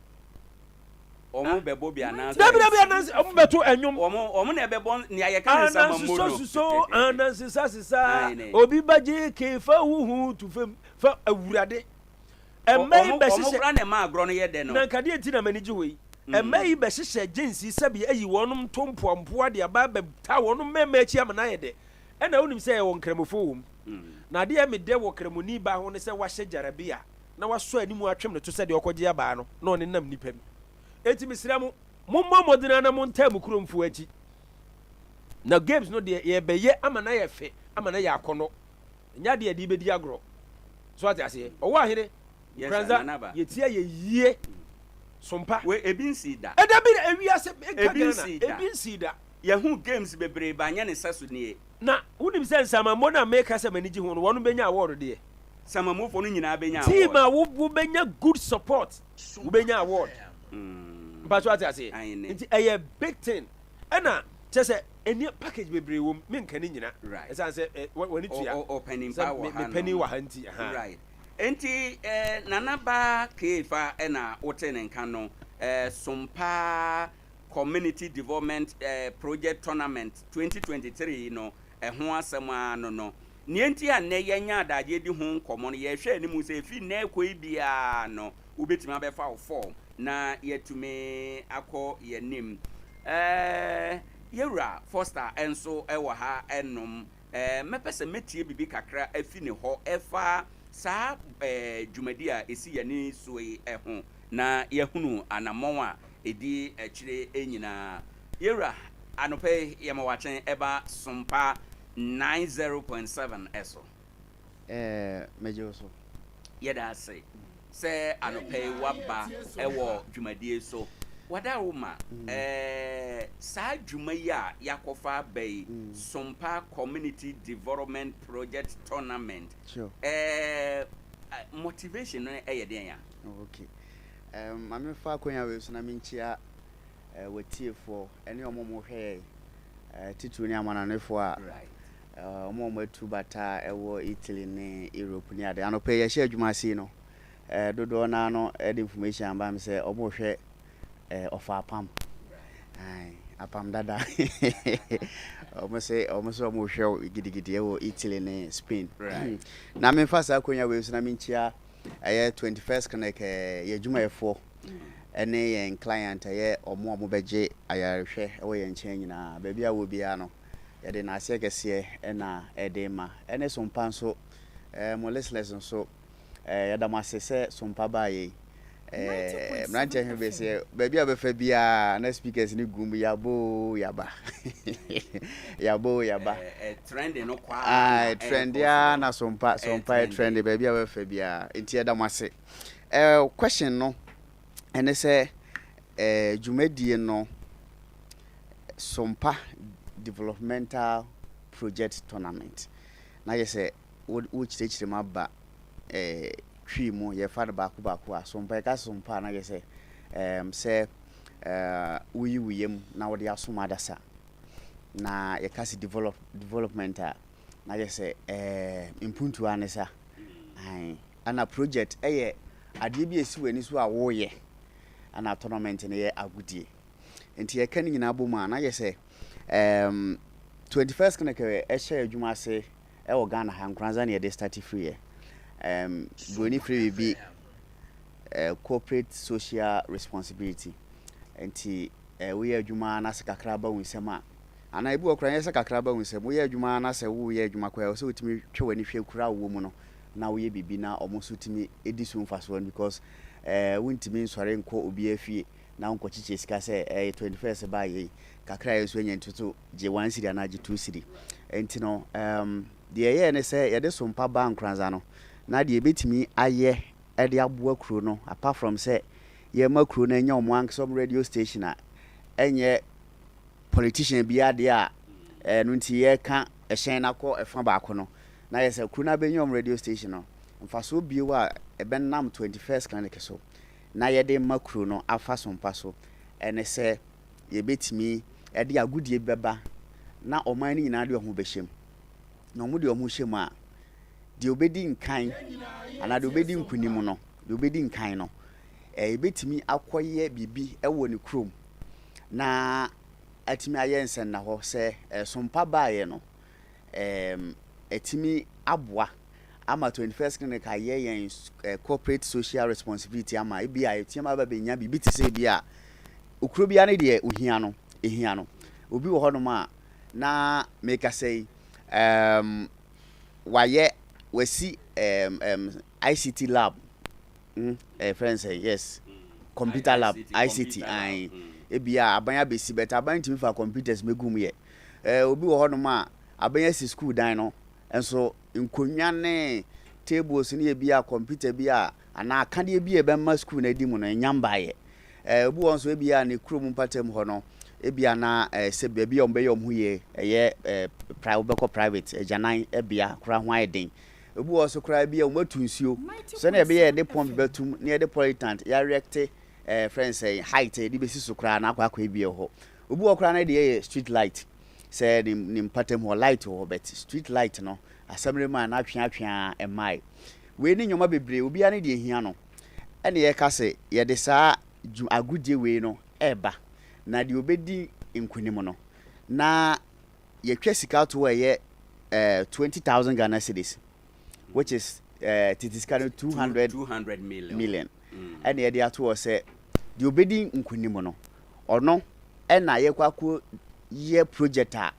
omo bebo bi anansi dabi anansi omo beto enwom omo na bebo ne aye kan sa mamoro so anansi sasa obi baje ke fa huhu tu fam fa awurade emai be omo kra na ma agro no ye de no na kade enti na maniji hoyi emai be hyehyɛ jeans sabi ayi wonom tompompoa de aba be ta wonom mema achi am na ye de ena wonim sɛ won kramofo wom na de me de wo kramoni ba ho ne sɛ wa hye jarabia na waso animu atwem ne to sɛ de okɔgye aba no na one nam nipa mi eti misira mu momma modena na montam kuromfo achi na games no de ye beye ama na ye fe ama na ye akono nya de adi bedi agro so ati ase Owoahene Nkoranza yetia ye yie Sompa we ebinsi da edabi ewiase ebinsi da ye hu games bebre ba nya ne saso ne na wonim sɛ nsamammo na make sɛ manigi ho no wɔno benya award de samamofo no nyina benya award team a wo benya good support wo benya award but what I say nti a big thing ɛna kyɛ sɛ any package bebre wom me nka ne nyina ɛsan sɛ wani tua o penny power me penny wa hanti right enti nanaba kefa ɛna wote ne nka no Sompa community development project tournament 2023 no ho asɛm no nienti a ne yenya adaje di ho nkomo no ye hwɛ ni mu sɛ fi na ekoi bia no ubetimi abefa wo form na yetumi akɔ yenim yewra Foster enso ɛwɔ ha enom mepese metie bibi kakra afi ne ho ɛfa saa dwumadi a esi yene soe ɛho na yehunu anamon a edi akyire enyina yewra anope yemawachen eba Sompa 90.7 eso mejo so yeda say anope waba ewo dwumadie so wada woma sa dwumayi a yakofa bay Sompa community development project tournament sure motivation no eyeden ya okay mame fa konya we so na minchia watiefo ene omomo hwe titu ni amananefo a omomo atu bata ewo Italy ne Europe ni ade anope ye hye adwuma si no dodo na no the information amba me say omo hwe ofa apam ai apam dada omo so omo hwe gidigidi ewo Italy ne Spain na me fa sa konya we so na minchia 21st connect ye adwuma efo ene ye client ye omo beje ayarehwe ewo ye nchen nyina ba bia wo bia no ye de na ase kese ena edema ene Sompa nso mo lesson so ye da masese Sompa ba ye mranche hwe se ba bia be fa bia na speakers ni gum yabo yaba trend no kwa trend ya na Sompa trend ba bia be fa bia enti ye da mase question no ene se dwumadie no Sompa developmental project tournament na yese wo chirechire maba twi mu ye fa ba ku a Sompa ka Sompa na yese se uyiyem na wo de asoma dasa na ye kasi development na yese impuntu anesa ai ana project eye ade bi esi wani so a wo ye ana tournament ne ye agudie enti ye kan nyina boma na ye se 21st kana ke ehye adwuma ase e wo Ghana ha Nkoranza ne de start free boni free bi corporate social responsibility enti we ye adwuma na se kakra ba wunsema ana ebi okran ye se kakra ba wunsema we ye adwuma na se wo ye adwuma kwa so utimi twe wani hwe kura wo mu no na wo ye bibi na omoso timi edisu mfaso because wuntimi nsore nko obi afie na nko chiche sika se 21st ba ye kakra yesu enya ntutu je 1 cedi na je 2 cedi enti no de ye ne se ye de Sompa ba Nkoranza no na de betimi aye e de aboa kuro no apart from se ye makuro na enya omo ansom radio station a enye politician bi ade a no nti ye ka ehyen na ko efa ba ko no na yesa kru na benyom radio station no mfaso bio a ebenam 21st clinic so na yede makru no afa Sompa so ene ye betimi e de agudie beba na oman ni nyina de ho behyem na ɔmo de ɔmo hyɛ mu a de obedi nkan ana de obedi nkunim no de obedi nkan no ebetimi akɔyɛ bibi ɛwɔ ne krom na atimi ayɛ nsɛn na hɔ sɛ sompa baayɛ no etimi aboa ama 21st clinic ayɛ yɛn corporate social responsibility ama ebi a etimi aba benya bibi te sɛ bi a okuro bia ne de ohia no ehia no obi wɔ hɔ no ma na make say wayɛ wasi ICT lab friends say yes computer lab ICT ai ebia abanya besi better abanya timi fa computers megum ye obi wɔ hɔ no ma abanya si school dan no enso nkonwa ne tables ne ebia computer bia ana akade bia be ma school na di mu no nyamba ye obi wɔ nso ebia ne krom patam hɔ no ebia na se baabi a ɔmbɛyɛ ɔmo ye ɛyɛ private agyanan ebia kora ho ayeden obi wɔ so kora bia ɔmo atunsuo so na ebia de pump betum na de polytant ya recte friends say height de besi so kora na akwa ebia hɔ obi wɔ kora na de street light say ni patam ho light ho bet street light no assembly man na atwa emai we ni nyoma bebre obi a ne de ehia no ɛne yɛ ka se yɛ de saa agudie we no eba na de obedi nkunim no na yɛtwa sika to ɛyɛ 20,000 Ghana cedis which is titiskano 200 million and yɛ de ato sɛ de obedi nkunim no ɔno ɛna yɛ kwako yɛ project a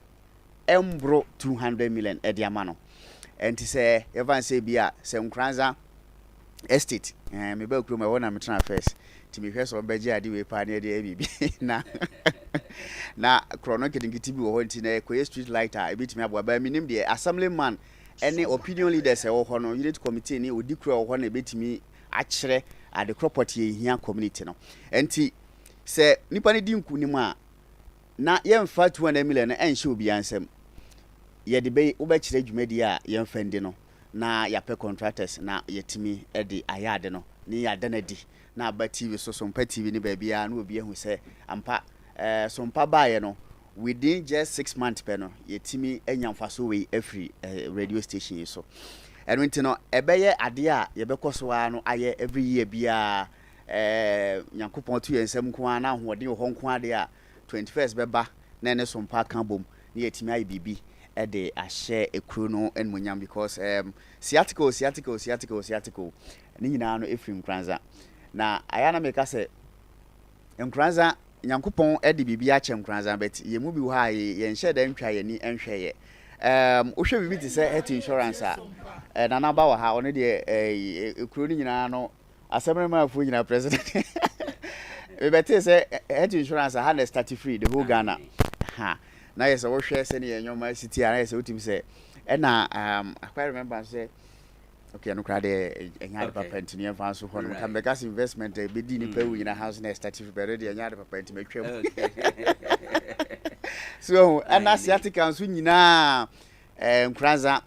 embro 200 million ɛde ama no enti sɛ evan say bia sɛ Nkoranza estate me ba kuro ma wona me tena first ti me hwɛ so beje ade we pa ne de bibi na krono kedingiti bi wo ho nti na ekoye street light a ebitimi aboa ba minim de assemblyman any opinion leaders e wo ho no unit committee ni odi kuro wo ho na ebitimi akyere ade property ehia community no enti se nipa ne di nkunim a na yemfa 200 million enhye obi ansem ye de be wo ba kyere dwumadi a yemfa ndi no na yape contractors na yetimi e de ayade no ni yade na di na aba TV so Sompa TV ni baabi a na obi ehu se ampa Sompa baaye no within just 6 months pe no yetimi enyamfaso we every radio station so eno nti no ebeye ade a yebekoso a no aye every year bia nyankopon to yensam ko ana hoɔden ho nko ade a 21st beba na ne Sompa kan bom na yetimi aye bibi e de ahye ekuro no enmunyam because sciatical ni nyina no efiri Nkoranza na ayana meka se Nkoranza nyankopon e de bibi a che Nkoranza bet ye mu bi wo ha ye nhye da ntwa ye ni enhweye wo hwe bibi ti se health insurance a na na ba wo ha ono de ekuro ni nyina no assembly fu nyina president we bet se health insurance ha na start free the whole Ghana ha na yes wo hwe se ne ye nyoma city na yes utimi se na I remember say okay no crowd enya de papa ntini emfa so ho no kambekas investment e be di ni pa wu nyina house na start free but enya de papa ntimi twam so ana sciatica so nyina Nkoranza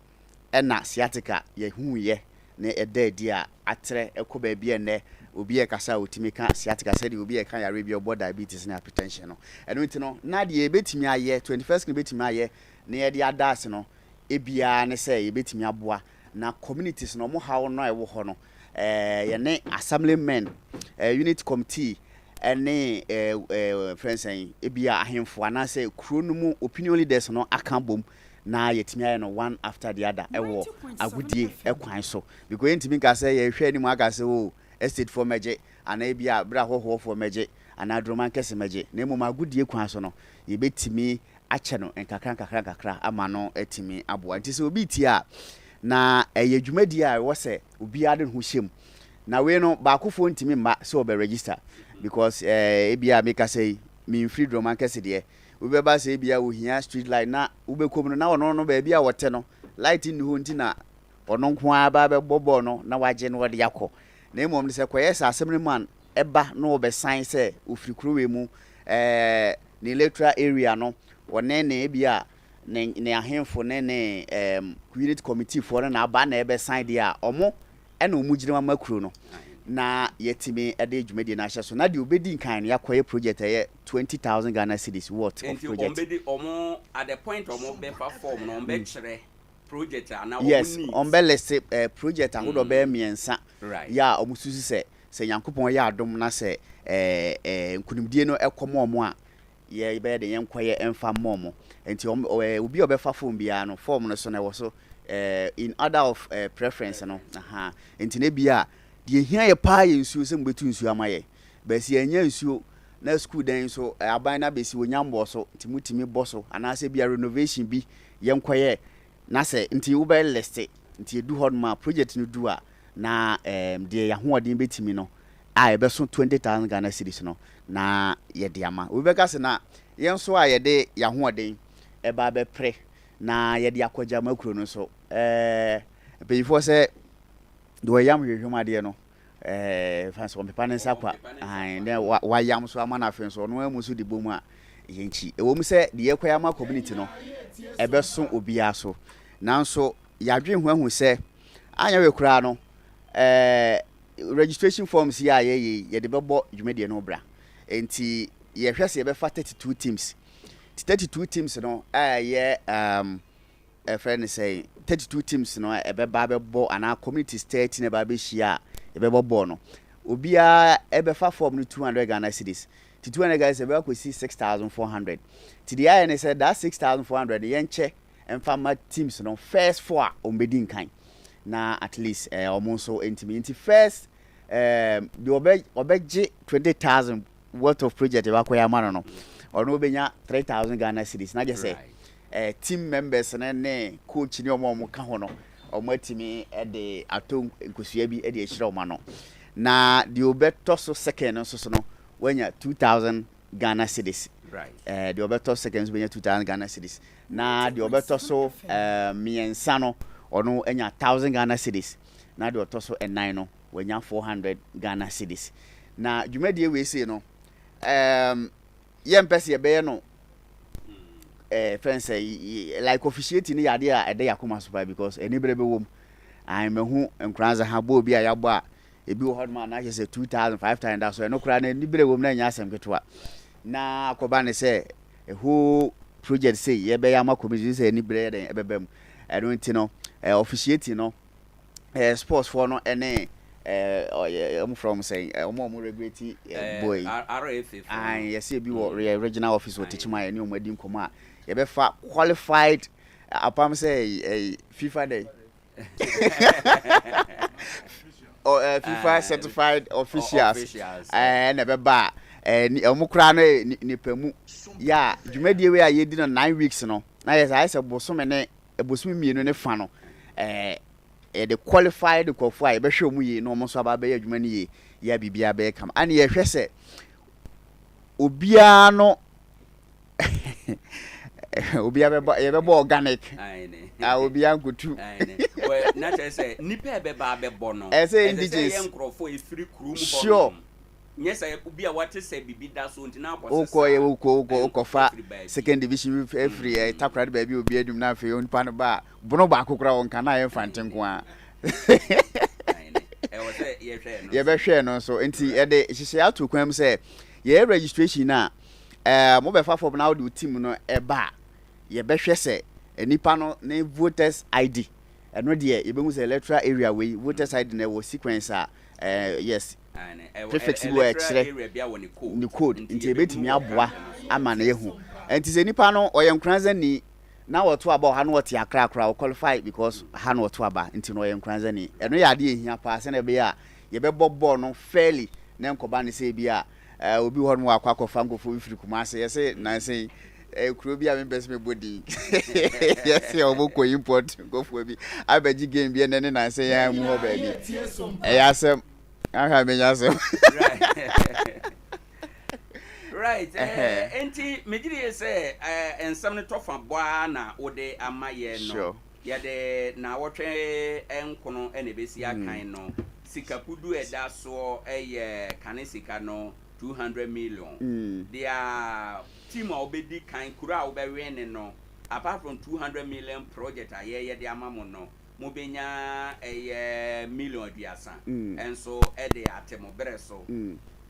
na sciatica ye hu ye na eda di a atre ekoba bia ene obi e kasa otimi ka sciatica said obi e kan yare bi obo diabetes na hypertension no eno nti no na de e betimi aye 21st ni betimi aye na ye de adas no ebia ne say e betimi aboa na communities no mo hawo no e wo ho no ye ne assemblymen unit committee ene friends ebia ahemfo ana say kuro no mu opinion leaders no aka bom na yetimi aye no one after the other ewo agudie ekwan so because ntimi ka say ye hwe ni mu aka say o estate for meje ana ebia bra hoho for meje ana droman kese meje na emu agudie kwan so no ye betimi ache no nkakra ama no etimi aboa nti se obi ti a na edwumadi a wo se obi ade ho hyem na we no ba akofo ntimi mba se obe register because ebia make say me free droman kese de obi ba se ebia wo hia street light na ubekom no na ono no ba bia wote no light ni ho nti na ono nko aba be bobo no na waje no wode yakọ na emom ne se koye sa assembly man eba no obe sign se ofiri kurowe mu ni electoral area no one na ebia ne ahemfo ne unit committee for na aba na ebe sign dia omo ena omugire mama kuro no na yetimi ede dwumedi na ahye so na de obedi nkan ya koye project ye 20,000 Ghana cedis worth of project obedi omo at the point omo be fa form no be kire project na yes on be list project ahodo be miensa right ya omususu se Nyankopon ya adom na se nkunimdie no ekomo omo a ye be de yenkoye emfa momo enti obi obefa form bia no form no so na wo so in order of preference no aha enti na bia de hia ye pa ye nsuo se mbetu nsuo amaye ba si anya nsuo na school den so aban na be si wonyambo so timutimi boso ana se bia renovation bi yenkoye na se nti wo be list nti edu hod ma project no du a na de ya hoodin betimi no a ebe so 20,000 Ghana cedis no na ye de ama we be ka se na yen so a ye de ya hoodin e ba be pre na ye de akogya makuro no so before say do yam hwehwema de no fanso on pepa nsa kwa and then wa yam so ama na afen so no amu so de bomu a yenchi e wo mu se de yekwaya ma community no ebe so obia so nanso yadwe hu se anya we kura no registration forms ya ye de bebo dwumede no bra enti ye hwese ye be fa 32 teams 32 teams no ye a friend say 32 teams no ebe ba bebo ana community state na ba be hia ebe bobo no obia ebe fa form no 200 Ghana cedis 200 guys ebe akosi 6,400 ti the IN said that 6,400 yenche emfa teams no first four ombedi nkan na at least almost so intimate first the obegje 20,000 worth of project wakoya man no or no benya 3,000 Ghana cedis na just say team members ne coach ni omo ka ho no omo atimi de atom nkosua bi de ehira omo no na the obeto so second so no wenya 2,000 Ghana cedis right the obeto seconds wenya 2,000 Ghana cedis na the obeto so miensa no ono enya 1,000 Ghana cedis na the otoso ennan no wenya 400 Ghana cedis na dwumadie we say no yempese be no friends say like officiating ya de a ede yakoma super because anybody be wom I mehu Nkoranza ha bo bi a yabo a ebi wo hodman na say 2,000 5,000 that so no kra na anybody wom na nya asem ketwa na akoba ne say who project say ye be ya ma community say anybody den ebebem eno nti no officiating no sports for no ene I'm from saying omo regulate boy RFF and yes be what regional office what teach my any omadi nkoma ye be fa qualified apam say FIFA day or FIFA certified officials and be ba omo kra no ni pemu ya dwumadi we aye di no 9 weeks no na yes I say bosome ne bosome mienu ne fa no the qualified qualify be hwe mu yi no mo so aba be adwuma ni yi ya bibia be kam ani ye hwe se obia no obia be bo organic obia nkutu we na che se nipa be ba be bo no say indigenous ye nkrofo e free krum ho sure yes I obia what say bibi da so ntina uko fa second division every takrade ba bi obi adum na fe on pa no ba bono ba akokora won kana ye fanten ko a ye be hwe no so enti e de hihye ato kwam say ye registration na mo be fa for na do team no e ba ye be hwe say enipa no na voters ID eno de ye be hu say electoral area we voters ID na wo sequence a yes prefix wo exre ni code nti ebetimi aboa ama na yehu enti se nipa no oye Nkoranza ni na woto aba ha no wote akra qualify because ha no woto aba nti no oye Nkoranza ni eno ya de ehia pa se na be ya ye be bobbo no fairly na nkoba ne se bi a obi ho no akwakofa nkofo firi kuma se yese na se kuro bi a me best me body yes e oboko import nkofo bi abaji game bi ene na se ya mu ho ba bi ya se aha me nya se right enti megiri say ensam ne tofa boa na ode amaye no ya de na wotwe enkono ene besi akan no sikapudu eda so kanesika no 200 million dia team obedi kan kura obewene no apart from 200 million project aye de amamo no mo benya million aduasa enso ede atemo bere so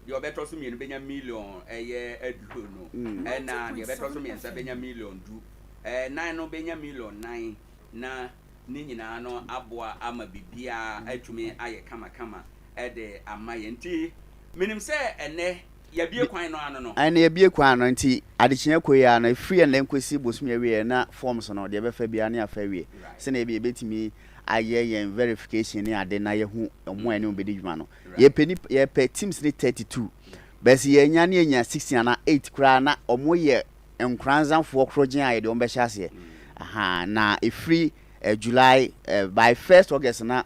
the better so mean benya million eduho no na the better so mean benya million du 9 no benya million 9 na ne nyinaa no aboa ama bibia atumi aye kama ede ama ye nti minim se ene ya bie kwan no ano no ana ya bie kwan no nti adechia koyi ana free and enkwesi bosum ya wie na forms no de be fa bia na afa wie se na bia betimi aye yen verification ni ade na ye hu omo ene obedi dwuma no ye pe teams ni 32 bes ye nya na nya 16 na 8 kra na omo ye Nkoranza for krogen aye de ombe hyase aha na e free July by 1st August na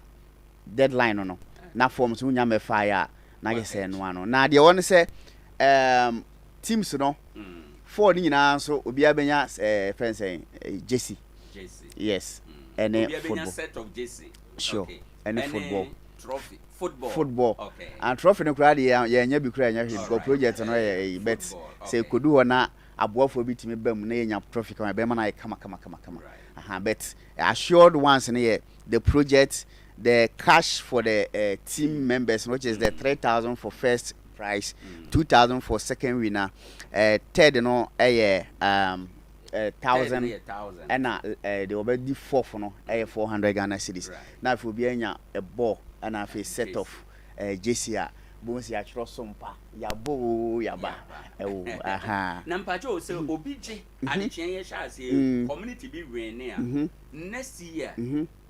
deadline no na forms hu nya me fire na ye se no ano na de won se teams no for ni nyina so obi abenya friends Jesse yes any football set of Jesse sure okay. Any football trophy football okay and trophy no kra de ye nya bi kra nya hwe go project no ye bet say kodu ho na aboafo bi timi bam na ye nya trophy kama be ma na kama aha bet assured once na ye the project the cash for the team members which is the 3,000 for first prize 2,000 for second winner third no 1,000 and they already fourth no 400 Ghana cedis now if we be anya a ball and a set of JCA bonus ya chro sompa ya bo ya ba aha na mpacho se obije adechien ye sha se community bi win a next year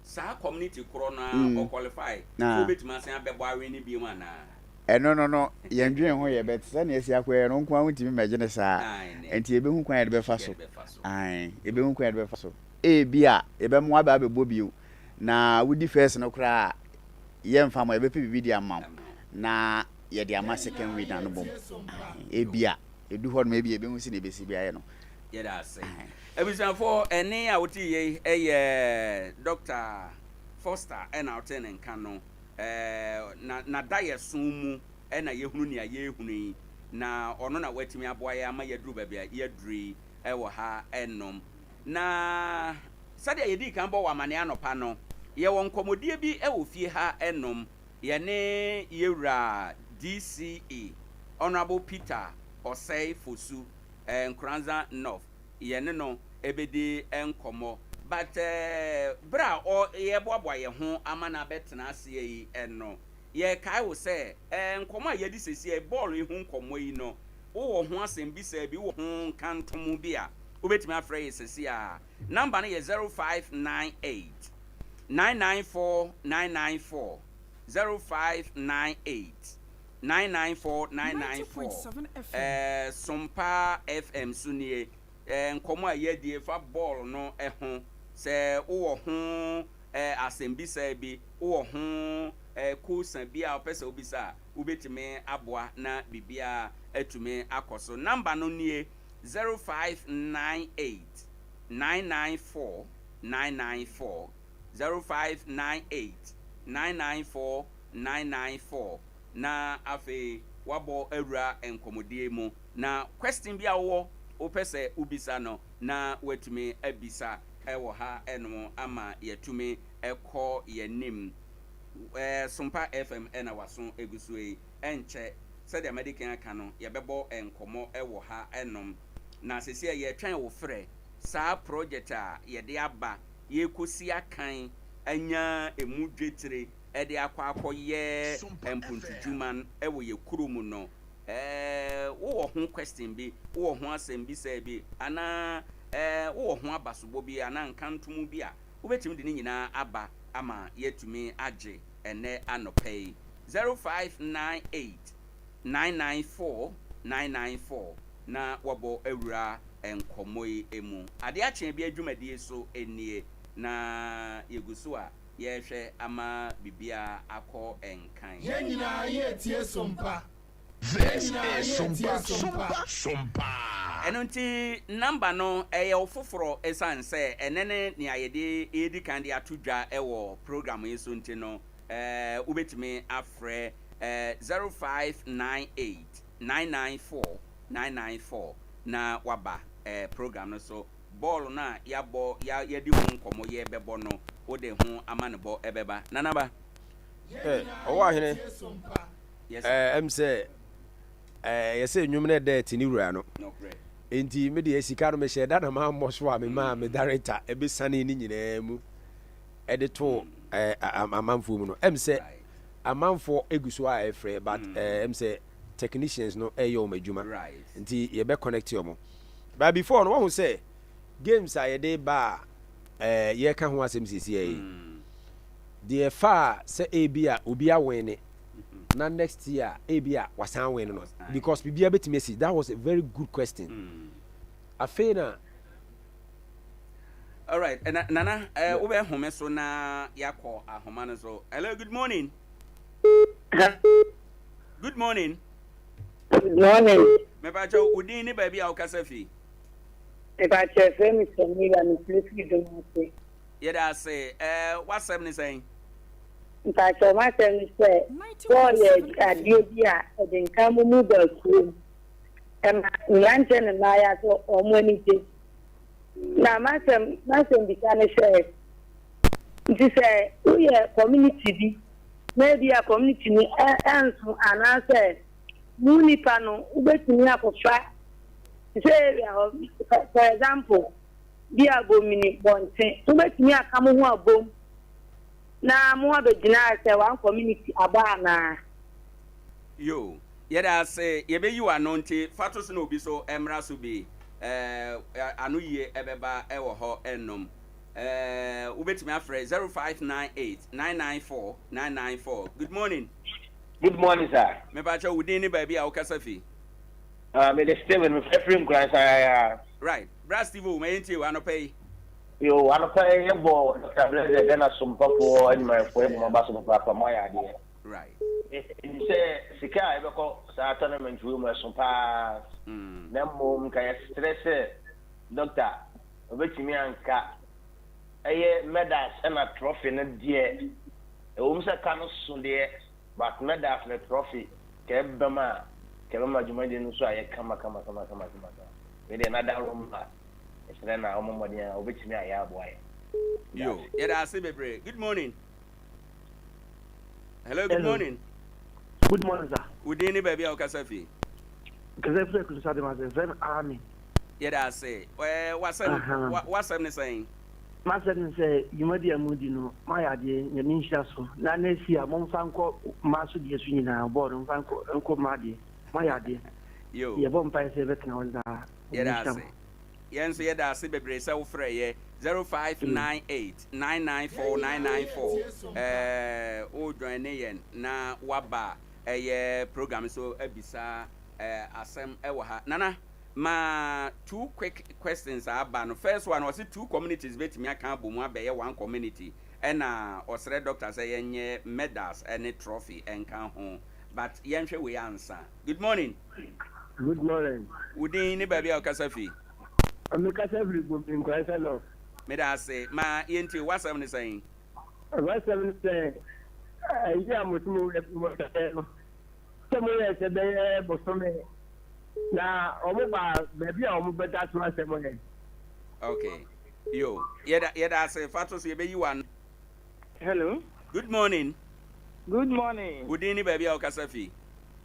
sa community kro na o qualify so betima san abebo awe ni bi mu ana no yendwen ho ye bet se na esi akwa no nko ahutimi meje ne sa enti ebe hu kwan ye be fa so ebe hu kwan ye be fa so bia ebe mo aba be bobio na wudi first no kra ye mfa mo ebe pe bibidi amam na ye de ama second winner no bom bia edu ho no maybe ebe hu si na ebe si bia ye no ye da say ebisanfo ene a woti ye Dr. Foster and Outen nka no na daye sumu na yehunu ne ayehunu na ono na watimi aboa ya ama yadru babia yadri ewo ha enom na sade yedi kan bo wamane anopa no ye won komodie bi ewo fie ha enom ye ne yewra DCE Honorable Peter Osei Fosu Nkoranza North ye ne no ebedi enkomo but bra o ye boaboa ye ho amana betena ase yi eno ye kai wo se nkomo ye di sesi e ball yi ho nkomo yi no wo ho asem bi se bi wo ho kantom bi a obetimi afre yi sesi a number no ye 0598 994 994 0598 994 994 Sompa FM sunie nkomo a ye die fa ball no ho se wo ho asembi se bi wo ho kusan bi a opese obisa ubetime aboa na bibia atumi akoso number no nie 0598 994 994 0598 994 994 na afi wabo awura enkomodie mu na question bi a wo opese ubisa no na watumi abisa ewo ha eno ama yetumi ekọ yenim Sompa FM ena waso egusu e enche said American aka no yebebo enkomo ewo ha enom na sese ye twan wo frɛ saa project a yede aba ye kosi akan anya emudwetire ede akwakoye empuntujuman ewo ye kurumu no wo ho question bi wo ho asem bi sa bi ana wo ho abasobo bi ana nkantum bi a wobetimi de ni nyina aba ama yetumi age ene anopay 0598 994 994 na wabo awura enkomoyi emu Adea Akye Abia adwumadie so enie na yeguso a yehwe ama bibia akọ enkan ye nyina ye tie Sompa. This is Sompa. Enunti number no ofoforo esanse enene ni ayede edi kan de atudwa ewo program yeso nti no ubetimi afre 0598 994 994 na waba program no so ball na yabo yedi ho nkomo ye bebo no ode ho amanebo ebeba nanaba Owoahene yes say yese nwum na det ni wura no enti me de sika no me sheda na ma mmoso a me ma me director ebe sane ni nyina mu ɛde to amanfo mu no em sɛ amanfo eguso a efre but em sɛ technicians no ɛyɛ o madwuma nti ye be connect yomo but before no who say games a yɛde ba ye ka ho asɛm sisi yi the fa sɛ ebia obi awene na next year ebia wasan win no because bibia betime si that was a very good question afena. All right, Nana, we home so na yako ahoma no so. Hello, good morning. Good morning. Good morning. Me ba cho udi ni baby a ukasa fi. Me ba che fe mi so mi la mi please do mo. Ye da say what's up ni saying? Nta cho ma se mi say so ye adio bia e den kan mu da ku. Em nlanje na ya so omo ni je. Na masem bikane share. Nti say we community bi. Maybe a community ni anso anase muni pano ubetumi akofa. Say for example, bi abomini bonten. Ubetumi akamu ho abom. Na mo abegina say one community aba na. Yo, yeda say ye be you anonte fatos no obi so emra so bi. Anu ye ebeba ewo ho enom ubetimi afre 0598994994. Good morning. Good morning, sir. Me ba cha wudi ni ba bia ukasa fi me the Steven me free Nkoranza. Right, bra Steve o me enti wa no pay Yo wa no pay ye bo travel de na Sompa for anima for mo ba so pa mo ya de. Right. Say sika e be ko sa tournament we mo Sompa na mom ka stress doctor obetimi anka eye medals na trophy na die e wo mse ka no so de but medals na trophy ke bema juma de no so aye kama we de na da room ba esre na omomode a obetimi aya aboa yo ye da se bebre. Good morning. Hello, good morning. Good morning, sir. Udi ni baby o kasafi because I could start my friend army. Yeah, that say. What's up ni saying? My son say you might be a moody no. My idea, you mean so. Na next year, mom fanko masu di swing na board on fanko unko madi. My idea. Yo. You bomb pay say bet na onda. Yeah, that say. Yes, yeah, that say bebre say ofre ye 0598994994. O join yen na waba program so ebisa asem ewo ha. Nana ma two quick questions aba no. First one was two communities betimi aka bomu abeye one community and osre doctor say yenye medals and trophy enka ho but yenhwe we answer. Good morning. Good morning. Udin ni baby okasafi I'm Kasafi Nkoranza no. Me da say ma yenti wasam ni saying wasam say ya mutumu no. Somo ye se be bosome na omo ba baby a omo beta so asemo he. Okay. Yo, yeda say fatos ye be you one. Hello. Good morning. Good morning. Udin ni baby o kasafi.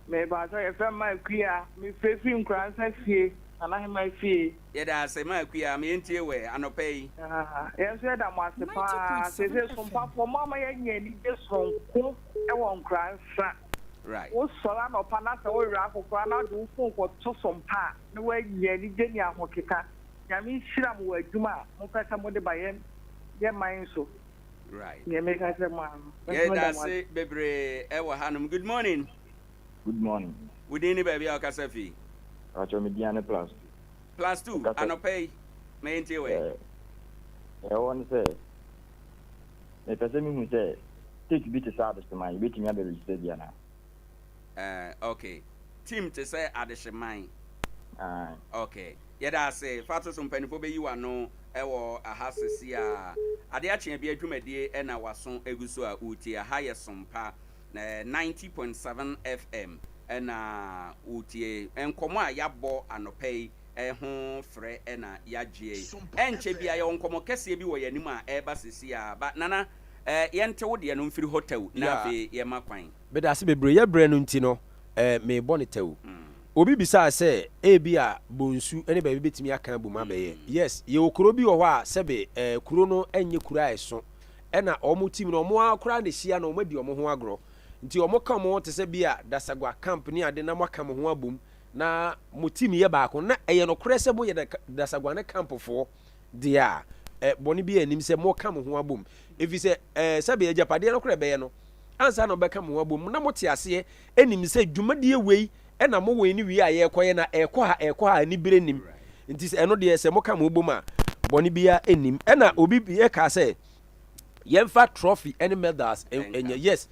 Me ba so e fam my queer, me free Nkoranza fie, ana my fie. Yeda say my queer me entie we anopay. Yes we da mo ase pa, se Sompa for mama ye nya ni de sonko e won Nkoranza. Right. O sola no pa na se o ra akokora na do fun ko to Sompa na we nya ni de ni ahokeka. Ya mi shira mo adwuma, mo pesa mo de baye ye man so. Right. Yeah, make I say man. Yeah, that's it, bebre. Ewa hanum. Good morning. Good morning. Within the baby Okasafi. Acho mediane plus. Plus 2. Anopay. Me enti we. I want to say. Me pese mi mu say take bit service to my bit me be register dia na. Okay. Team to say adishman. Okay. Yeah, that's it. Fatos mpanifo be you ano ewo ahasisi a Adea Akye Abia dwumadie e na waso eguso a uti a haye Sompa 90.7 FM e na uti enkomo a yabo anopei ho frɛ e na yagye enche bia ye onkomo kese bi wo yanim a eba sisi a ba nana yente wo de no mfiri hotel na fe ye makwan be da se bebre ye bre no nti no me bɔ ne tew obi bisa sɛ ebi a bonsu ene ba betimi aka bu ma bɛyɛ yes ye okuro bi wɔ hɔ a sɛbe kuro no enye kuro a ɛso ɛna ɔmo team no ɔmo akora ne hyia no ɔmo di ɔmo ho agro nti ɔmo ka ɔmo te sɛ bia dasagwa camp ni ade na mo aka mo ho abom na mo team yɛ baako na ɛyɛ no korɛ sɛ mo yɛ dasagwa ne camp fo dia bɔne bi anim sɛ mo ka mo ho abom efi sɛ sɛ be agyapadeɛ no korɛ bɛyɛ no ansa na ɔbɛka mo ho abom na mo te aseɛ enim sɛ dwumadie wei ɛna mo wei ni wi a yɛkɔyɛ na ɛkɔ ha ani bere nim nti sɛ ɛno deɛ sɛ mo ka mo bom a bɔne bia enim ɛna obi bi ɛka sɛ yɛmfa trophy any medals ɛnyɛ yes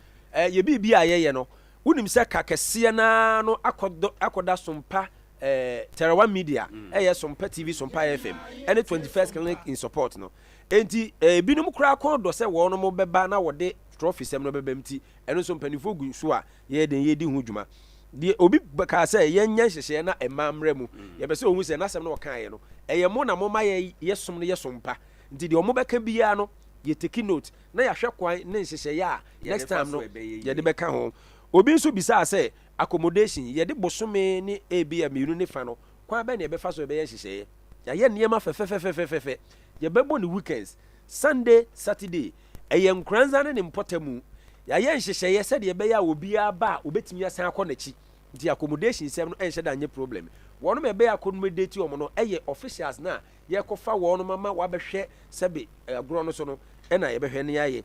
ye bi a yɛyɛ no wonim sɛ kakɛseɛ na no akɔda Sompa Terawa Media ɛyɛ Sompa TV Sompa FM ɛne 21st Clinic in support no enti binom kura akɔ dɔ sɛ wɔn no mo bɛba na wɔde trophy sɛm no bɛbɛm ti ɛno so mpanifo gu so a yɛdi ho dwuma die obi ka sɛ yɛnyɛ hyehyɛ na ɛmamrɛ mu yɛbɛ sɛ ohun sɛ nasɛm no wɔkaeɛ no ɛyɛ mo na mo ma yɛ som no yɛ Sompa nti deɛ ɔmo bɛka biara no yɛ take note na yɛhwɛ kwan ne nhyehyɛ a next time no yɛde bɛka ho obi nso bisa sɛ accommodation yɛde bosome ne ebi a miru ne fa no kwan bɛ ne yɛbɛfa so yɛbɛyɛ nhyehyɛ yɛayɛ nneɛma fɛfɛfɛfɛfɛ yɛbɛbɔ ne weekends Sunday Saturday ɛyɛ Nkoranza ne mpɔtamu yɛayɛ nhyehyɛ sɛdeɛ yɛbɛyɛ a obiara ba a obetumi asan akɔ n'akyi nti accommodation sɛm no ɛnhyɛ da nyɛ problem wɔn mo ɛbɛyɛ accommodate wɔn no ɛyɛ officials na yɛkɔfa wɔn mama wabɛhwɛ sɛbe agorɔ no so no ɛna yɛbɛhwɛ ne yɛayɛ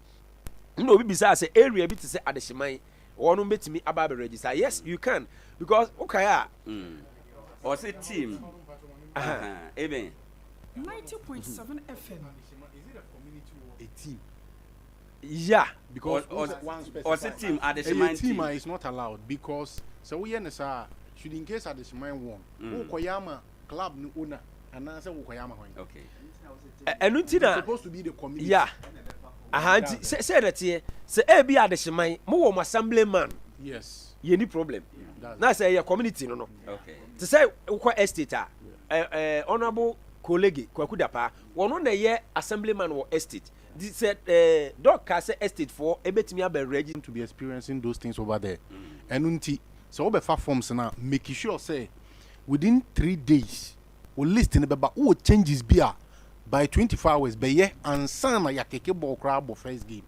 na obi bisa sɛ area bi te sɛ adehyeman wɔn betumi aba abɛ register yes you can because okay a or say team even 90.7 FM is it a community or a team yeah because or say team adehyeman team is not allowed because so we are should in case adehyeman won who koyama club no owner and answer who koyama okay ɛnu supposed to be the community yeah say that here say be adehyeman mo wɔ mo assemblyman yes any problem na say your community no okay to say ukwa estate honorable colleague kwakudapa wono na ye assemblyman wo estate this said doc ka say estate for ebetimi aba register to be experiencing those things over there enunti so we fa forms na make sure say within 3 days we list in beba o changes bia by 24 hours be ye ansa na yakeke ball crowd for first game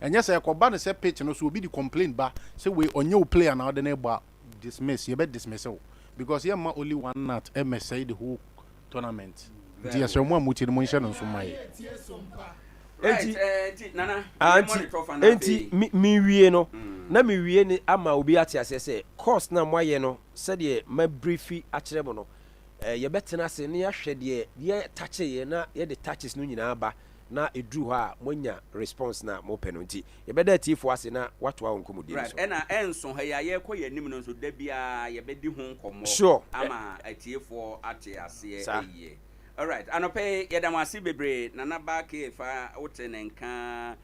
and yes ekoba ne say pitch no so obi di complain ba say we onye o player na the neighbor dismiss you be dismiss because here ma only one night MSA the whole tournament dia so mo amuti no nhyɛ no so mai enti mi wie no na mi wie ni ama obi ate ase say course na mo aye no said ye ma briefi akyerɛ mo no ye betena se ne yahwɛ de ye touch ye na ye de touches no nyina ba na edru ha monya response na mo penalty ye beda tifo ase na wato a nkomudi so na enso ha ye kɔ ye nim no so da bia ye bedi ho nkomo sure ama atiefo ate ase eye all right anope ye da mo ase bebre na na ba ke fa wote ne nka